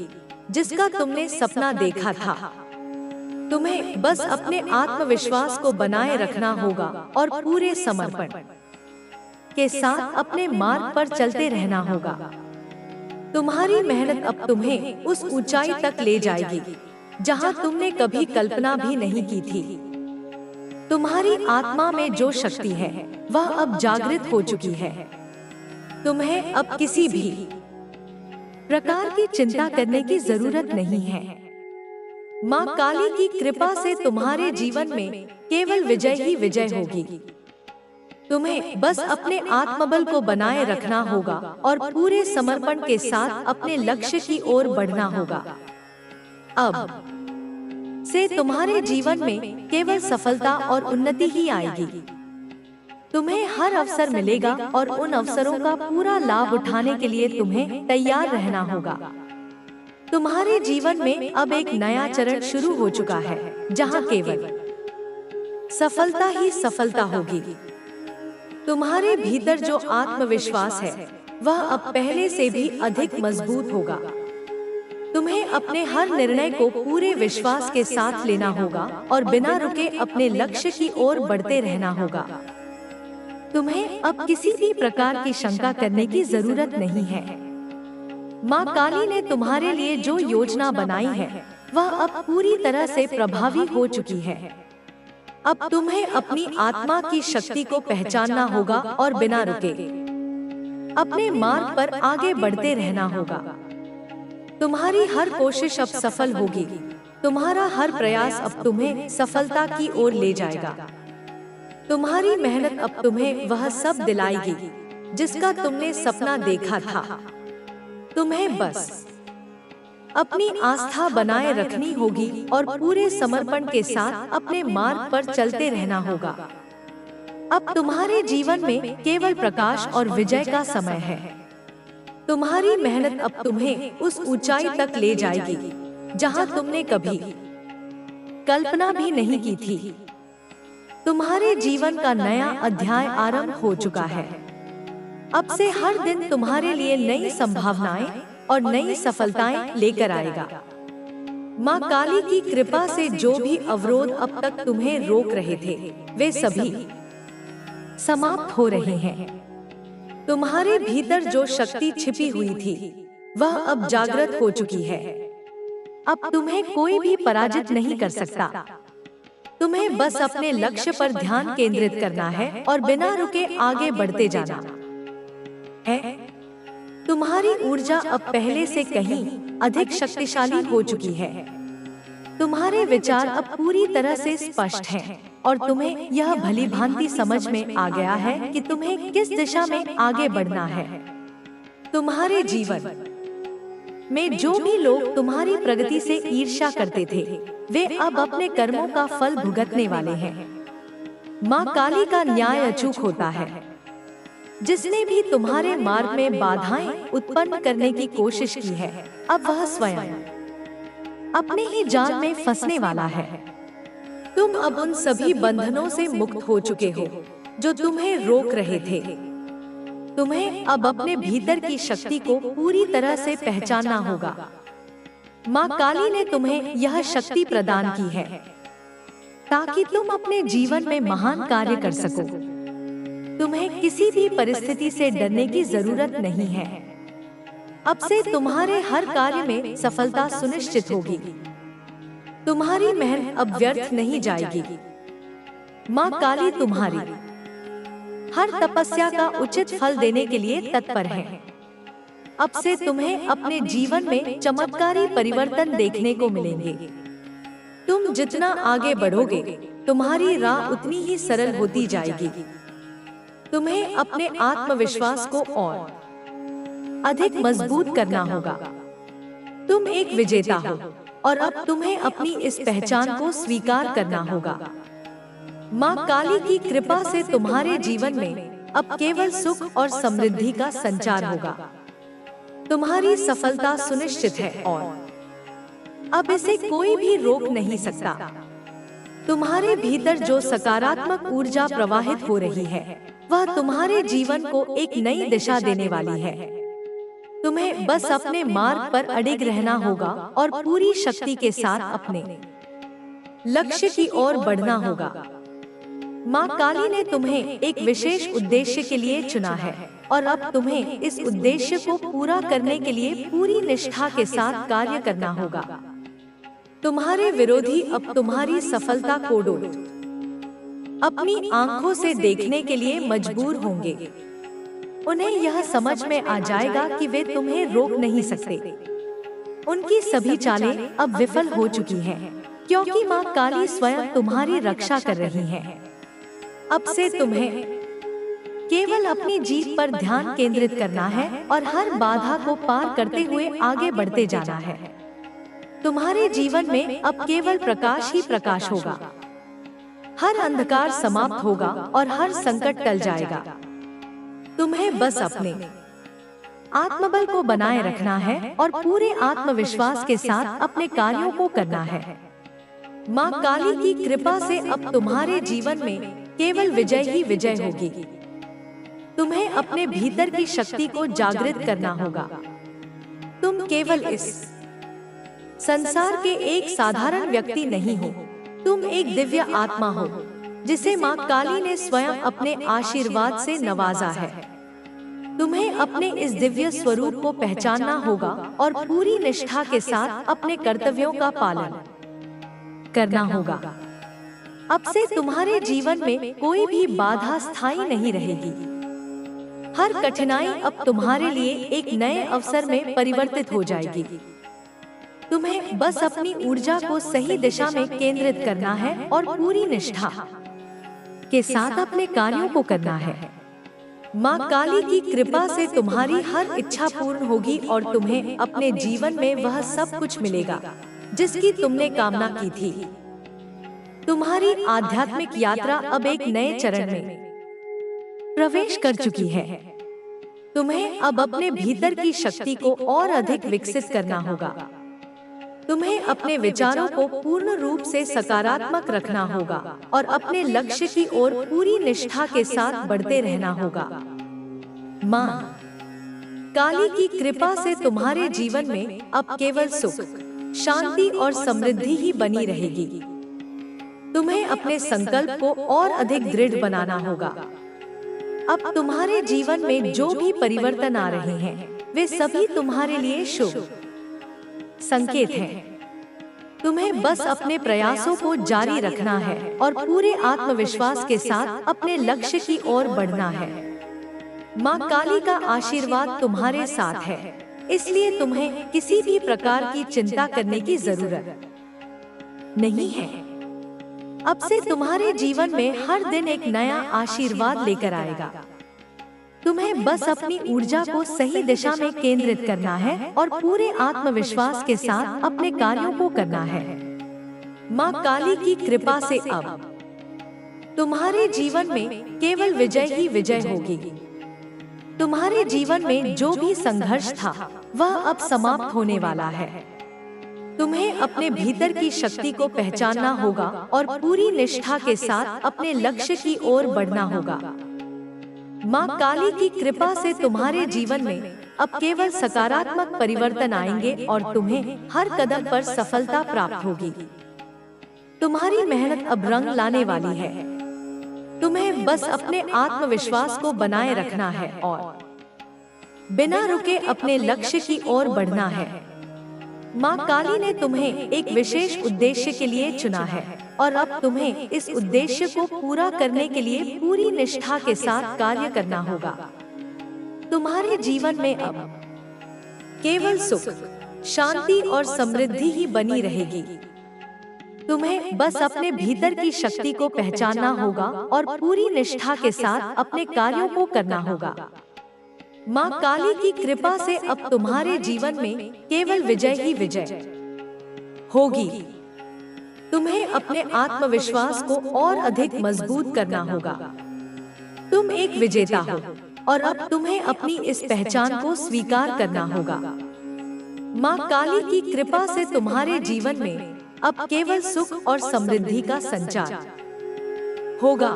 जिसका तुमने सपना देखा था। तुम्हें बस अपने आत्मविश्वास को बनाए रखना होगा और पूरे समर्पण के साथ अपने मार्ग पर चलते रहना होगा। तुम्हारी मेहनत अब तुम्हें उस ऊंचाई तक ले जाएगी जहां तुमने कभी कल्पना भी नहीं की थी। तुम्हारी आत्मा में जो शक्ति है वह अब जागृत हो चुकी है। तुम्हें अब किसी भी प्रकार की चिंता करने की जरूरत नहीं है। माँ काली की कृपा से तुम्हारे जीवन में केवल विजय ही विजय होगी। तुम्हें बस अपने आत्मबल को बनाए रखना होगा और पूरे समर्पण के साथ अपने लक्ष्य की ओर बढ़ना होगा। अब से तुम्हारे जीवन में केवल सफलता और उन्नति ही आएगी। तुम्हें हर अवसर मिलेगा और उन अवसरों का पूरा लाभ उठाने के लिए तुम्हें तैयार रहना होगा। तुम्हारे जीवन में अब एक नया चरण शुरू हो चुका है जहां केवल सफलता ही सफलता होगी। तुम्हारे भीतर जो आत्मविश्वास है वह अब पहले से भी अधिक मजबूत होगा। तुम्हें अपने हर निर्णय को पूरे विश्वास के साथ लेना होगा और बिना रुके अपने लक्ष्य की ओर बढ़ते रहना होगा। तुम्हें अब किसी भी प्रकार की शंका करने की जरूरत नहीं है। माँ काली ने तुम्हारे लिए जो योजना बनाई है वह अब पूरी तरह से प्रभावी हो चुकी है। अब तुम्हें अपनी आत्मा की शक्ति को पहचानना होगा और बिना रुके अपने मार्ग पर आगे बढ़ते रहना होगा। तुम्हारी हर कोशिश अब सफल होगी। तुम्हारा हर प्रयास अब तुम्हें सफलता की ओर ले जाएगा। तुम्हारी मेहनत अब तुम्हें वह सब दिलाएगी जिसका तुमने सपना देखा था। तुम्हें बस अपनी आस्था बनाए रखनी होगी और पूरे समर्पण के साथ अपने मार्ग पर चलते रहना होगा। अब तुम्हारे जीवन में केवल प्रकाश और विजय का समय है। तुम्हारी मेहनत अब तुम्हें उस ऊंचाई तक ले जाएगी जहां तुमने कभी कल्पना भी नहीं की थी। तुम्हारे जीवन का नया अध्याय आरंभ हो चुका है। अब से हर दिन तुम्हारे लिए नई संभावनाएं और नई सफलताएं लेकर आएगा। माँ काली की कृपा से जो भी अवरोध अब तक तुम्हें रोक रहे थे वे सभी समाप्त हो रहे हैं। तुम्हारे भीतर जो शक्ति छिपी हुई थी वह अब जागृत हो चुकी है। अब तुम्हें कोई भी पराजित नहीं कर सकता। तुम्हें बस अपने लक्ष्य पर ध्यान केंद्रित करना है और बिना रुके आगे बढ़ते जाना है। तुम्हारी ऊर्जा अब पहले से कहीं अधिक शक्तिशाली हो चुकी है। तुम्हारे विचार अब पूरी तरह से स्पष्ट हैं और तुम्हें यह भली भांति समझ में आ गया है कि तुम्हें किस दिशा में आगे बढ़ना है। तुम्हारे जीवन में जो भी लोग तुम्हारी प्रगति से ईर्ष्या करते थे वे अब अपने कर्मों का फल भुगतने वाले हैं। माँ काली का न्याय अचूक होता है। जिसने भी तुम्हारे मार्ग में बाधाएं उत्पन्न करने की कोशिश की है अब वह स्वयं अपने ही जाल में फंसने वाला है। तुम अब उन सभी बंधनों से मुक्त हो चुके हो जो तुम्हें रोक रहे थे। तुम्हें अब अपने भीतर की शक्ति को पूरी तरह से पहचानना होगा। माँ काली ने तुम्हें यह शक्ति प्रदान की है ताकि तुम अपने जीवन में महान कार्य कर सको। तुम्हें किसी भी परिस्थिति से डरने की जरूरत नहीं है। अब से तुम्हारे हर कार्य में सफलता सुनिश्चित होगी। तुम्हारी मेहनत अब व्यर्थ नहीं जाएगी। माँ काली तुम्हारी हर तपस्या का उचित फल देने के लिए तत्पर है। अब से तुम्हें अपने जीवन में चमत्कारी परिवर्तन देखने को मिलेंगे। तुम जितना आगे बढ़ोगे तुम्हारी राह उतनी ही सरल होती जाएगी। तुम्हें अपने आत्मविश्वास को और अधिक मजबूत करना होगा। तुम एक विजेता हो और अब तुम्हें अपनी इस पहचान को स्वीकार करना होगा। माँ काली की कृपा से तुम्हारे जीवन में अब केवल सुख और समृद्धि का संचार होगा। तुम्हारी सफलता सुनिश्चित है और अब इसे कोई भी रोक नहीं सकता। तुम्हारे भीतर जो सकारात्मक ऊर्जा प्रवाहित हो रही है वह तुम्हारे जीवन को एक नई दिशा देने वाली है। तुम्हें बस अपने मार्ग पर अडिग रहना होगा और पूरी शक्ति के साथ अपने लक्ष्य की ओर बढ़ना होगा। माँ काली ने तुम्हें एक विशेष उद्देश्य के लिए चुना है और अब तुम्हें इस उद्देश्य को पूरा करने के लिए पूरी निष्ठा के साथ कार्य करना होगा। तुम्हारे विरोधी अब तुम्हारी सफलता को अपनी आंखों से देखने के लिए मजबूर होंगे। उन्हें यह समझ में आ जाएगा कि वे तुम्हें रोक नहीं सकते। उनकी सभी चालें अब विफल हो चुकी हैं, क्योंकि माँ काली स्वयं तुम्हारी रक्षा कर रही है। अब से तुम्हें केवल अपनी जीत पर ध्यान केंद्रित करना है और हर बाधा को पार करते हुए आगे बढ़ते जाना है। तुम्हारे जीवन में अब केवल प्रकाश ही प्रकाश होगा। हर अंधकार समाप्त होगा और हर संकट टल जाएगा। तुम्हें बस अपने आत्मबल को बनाए रखना है और पूरे आत्मविश्वास के साथ अपने कार्यों को करना है। माँ काली की कृपा से अब तुम्हारे जीवन में केवल विजय ही विजय होगी। तुम्हें अपने भीतर की शक्ति को जागृत करना होगा। तुम केवल इस संसार के एक साधारण व्यक्ति नहीं हो, तुम एक दिव्य आत्मा हो जिसे माँ काली ने स्वयं अपने आशीर्वाद से नवाजा है। तुम्हें अपने इस दिव्य स्वरूप को पहचानना होगा और पूरी निष्ठा के साथ अपने कर्तव्यों का पालन करना होगा। अब से तुम्हारे जीवन में कोई भी बाधा स्थायी नहीं रहेगी। हर कठिनाई अब तुम्हारे लिए एक नए अवसर में परिवर्तित हो जाएगी। तुम्हें बस अपनी ऊर्जा को सही दिशा में केंद्रित करना है और पूरी निष्ठा के साथ अपने कार्यों को करना है। माँ काली की कृपा से तुम्हारी हर इच्छा पूर्ण होगी और तुम्हें अपने जीवन में वह सब कुछ मिलेगा जिसकी तुमने कामना की थी। तुम्हारी आध्यात्मिक यात्रा अब एक नए चरण में प्रवेश कर चुकी है। तुम्हें अब अपने भीतर की शक्ति को और अधिक विकसित करना होगा। तुम्हें अपने विचारों को पूर्ण रूप से सकारात्मक रखना होगा और अपने लक्ष्य की ओर पूरी निष्ठा के साथ बढ़ते रहना होगा। माँ काली की कृपा से तुम्हारे जीवन में अब केवल सुख, शांति और समृद्धि ही बनी रहेगी। तुम्हें अपने संकल्प को और अधिक दृढ़ बनाना होगा। अब तुम्हारे जीवन में जो भी परिवर्तन आ रहे हैं वे सभी तुम्हारे लिए शुभ संकेत हैं। तुम्हें बस अपने प्रयासों को जारी रखना है और पूरे आत्मविश्वास के साथ अपने लक्ष्य की ओर बढ़ना है। माँ काली का आशीर्वाद तुम्हारे साथ है, इसलिए तुम्हें किसी भी प्रकार की चिंता करने की जरूरत नहीं है। अब से तुम्हारे जीवन में हर दिन एक नया आशीर्वाद लेकर आएगा। तुम्हें बस अपनी ऊर्जा को सही दिशा में केंद्रित करना है और पूरे आत्मविश्वास के साथ अपने कार्यों को करना है। माँ काली की कृपा से अब तुम्हारे जीवन में केवल विजय ही विजय होगी। तुम्हारे जीवन में जो भी संघर्ष था वह अब समाप्त होने वाला है। तुम्हें अपने भीतर की शक्ति को पहचानना होगा और पूरी निष्ठा के साथ अपने लक्ष्य की ओर बढ़ना होगा। माँ काली की कृपा से तुम्हारे जीवन में अब केवल सकारात्मक परिवर्तन आएंगे और तुम्हें हर कदम पर सफलता प्राप्त होगी। तुम्हारी मेहनत अब रंग लाने वाली है। तुम्हें बस अपने आत्मविश्वास को बनाए रखना है और बिना रुके अपने लक्ष्य की ओर बढ़ना है। माँ काली ने तुम्हें एक विशेष उद्देश्य के लिए चुना है और अब तुम्हें इस उद्देश्य को पूरा करने के लिए पूरी निष्ठा के साथ कार्य करना होगा। तुम्हारे जीवन में अब केवल सुख, शांति और समृद्धि ही बनी रहेगी। तुम्हें बस अपने भीतर की शक्ति को पहचानना होगा और पूरी निष्ठा के साथ अपने कार्यों को करना होगा। माँ काली की कृपा से अब तुम्हारे जीवन में केवल विजय ही विजय होगी। तुम्हें अपने आत्मविश्वास को और अधिक मजबूत करना होगा। तुम एक विजेता हो और अब तुम्हें अपनी इस पहचान को स्वीकार करना होगा। माँ काली की कृपा से तुम्हारे जीवन में अब केवल सुख और समृद्धि का संचार होगा।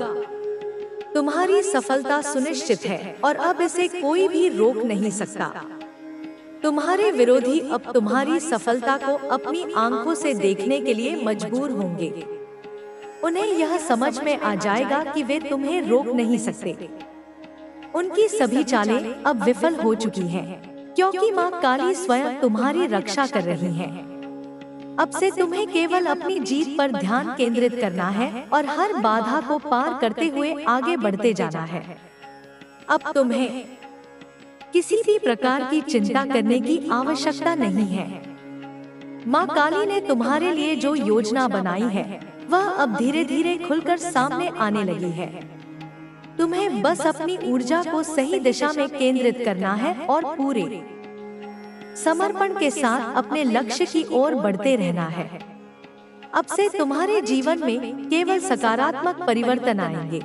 तुम्हारी सफलता सुनिश्चित है और अब इसे कोई भी रोक नहीं सकता। तुम्हारे विरोधी अब तुम्हारी सफलता को अपनी आंखों से देखने के लिए मजबूर होंगे। उन्हें यह समझ में आ जाएगा कि वे तुम्हें रोक नहीं सकते। उनकी सभी चालें अब विफल हो चुकी हैं, क्योंकि माँ काली स्वयं तुम्हारी रक्षा कर रही है। अब से तुम्हें केवल अपनी जीत पर ध्यान केंद्रित करना है और हर बाधा को पार करते हुए आगे बढ़ते जाना है। अब तुम्हें किसी भी प्रकार की चिंता करने की आवश्यकता नहीं है। माँ काली ने तुम्हारे लिए जो योजना बनाई है वह अब धीरे धीरे खुलकर सामने आने लगी है। तुम्हें बस अपनी ऊर्जा को सही दिशा में केंद्रित करना है और पूरे समर्पण के साथ अपने लक्ष्य की ओर बढ़ते रहना है। अब से तुम्हारे जीवन में केवल सकारात्मक परिवर्तन आएंगे।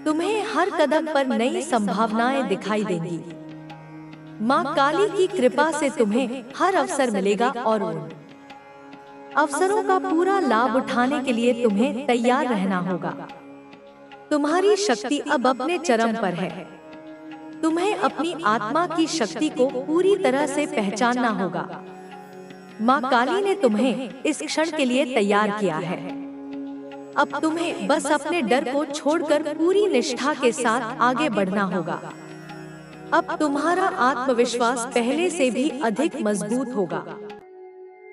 तुम्हें हर कदम पर नई संभावनाएं दिखाई देंगी। माँ काली की कृपा से तुम्हें हर अवसर मिलेगा और उन अवसरों का पूरा लाभ उठाने के लिए तुम्हें तैयार रहना होगा। तुम्हारी शक्ति अब अपने चरम पर है। तुम्हें अपनी आत्मा की शक्ति को पूरी तरह से पहचानना होगा। माँ काली ने तुम्हें इस क्षण के लिए तैयार किया है। अब तुम्हें बस अपने डर को छोड़कर पूरी निष्ठा के साथ आगे बढ़ना होगा। अब तुम्हारा आत्मविश्वास पहले से भी अधिक मजबूत होगा।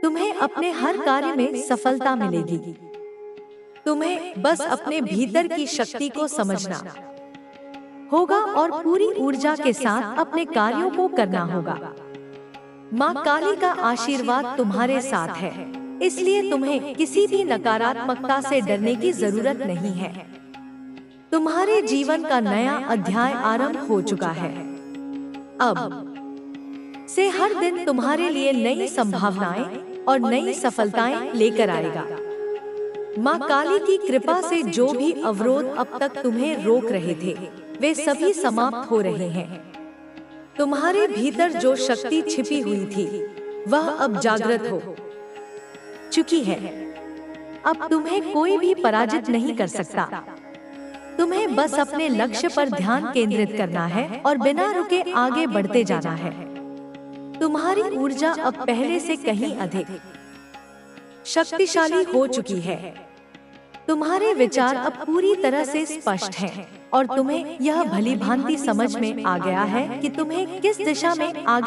तुम्हें अपने हर कार्य में सफलता मिलेगी। तुम्हें बस अपने भीतर की शक्ति को समझना होगा और पूरी ऊर्जा के साथ अपने कार्यों को करना होगा। माँ काली का आशीर्वाद तुम्हारे साथ है, इसलिए तुम्हें किसी भी नकारात्मकता से डरने की जरूरत नहीं है। तुम्हारे जीवन का नया अध्याय आरंभ हो चुका है। अब से हर दिन तुम्हारे लिए नई संभावनाएं और नई सफलताएं लेकर आएगा। माँ काली की कृपा से जो भी अवरोध अब तक तुम्हें रोक रहे थे वे सभी समाप्त हो रहे हैं। तुम्हारे भीतर जो शक्ति छिपी हुई थी वह अब जागृत हो चुकी है। अब तुम्हें कोई भी पराजित नहीं कर सकता। तुम्हें बस अपने लक्ष्य पर ध्यान केंद्रित करना है और बिना रुके आगे बढ़ते जाना है। तुम्हारी ऊर्जा अब पहले से कहीं अधिक शक्तिशाली हो चुकी है। तुम्हारे विचार अब पूरी तरह से स्पष्ट हैं और तुम्हें यह भली भांति समझ में आ गया है कि तुम्हें किस दिशा में आगे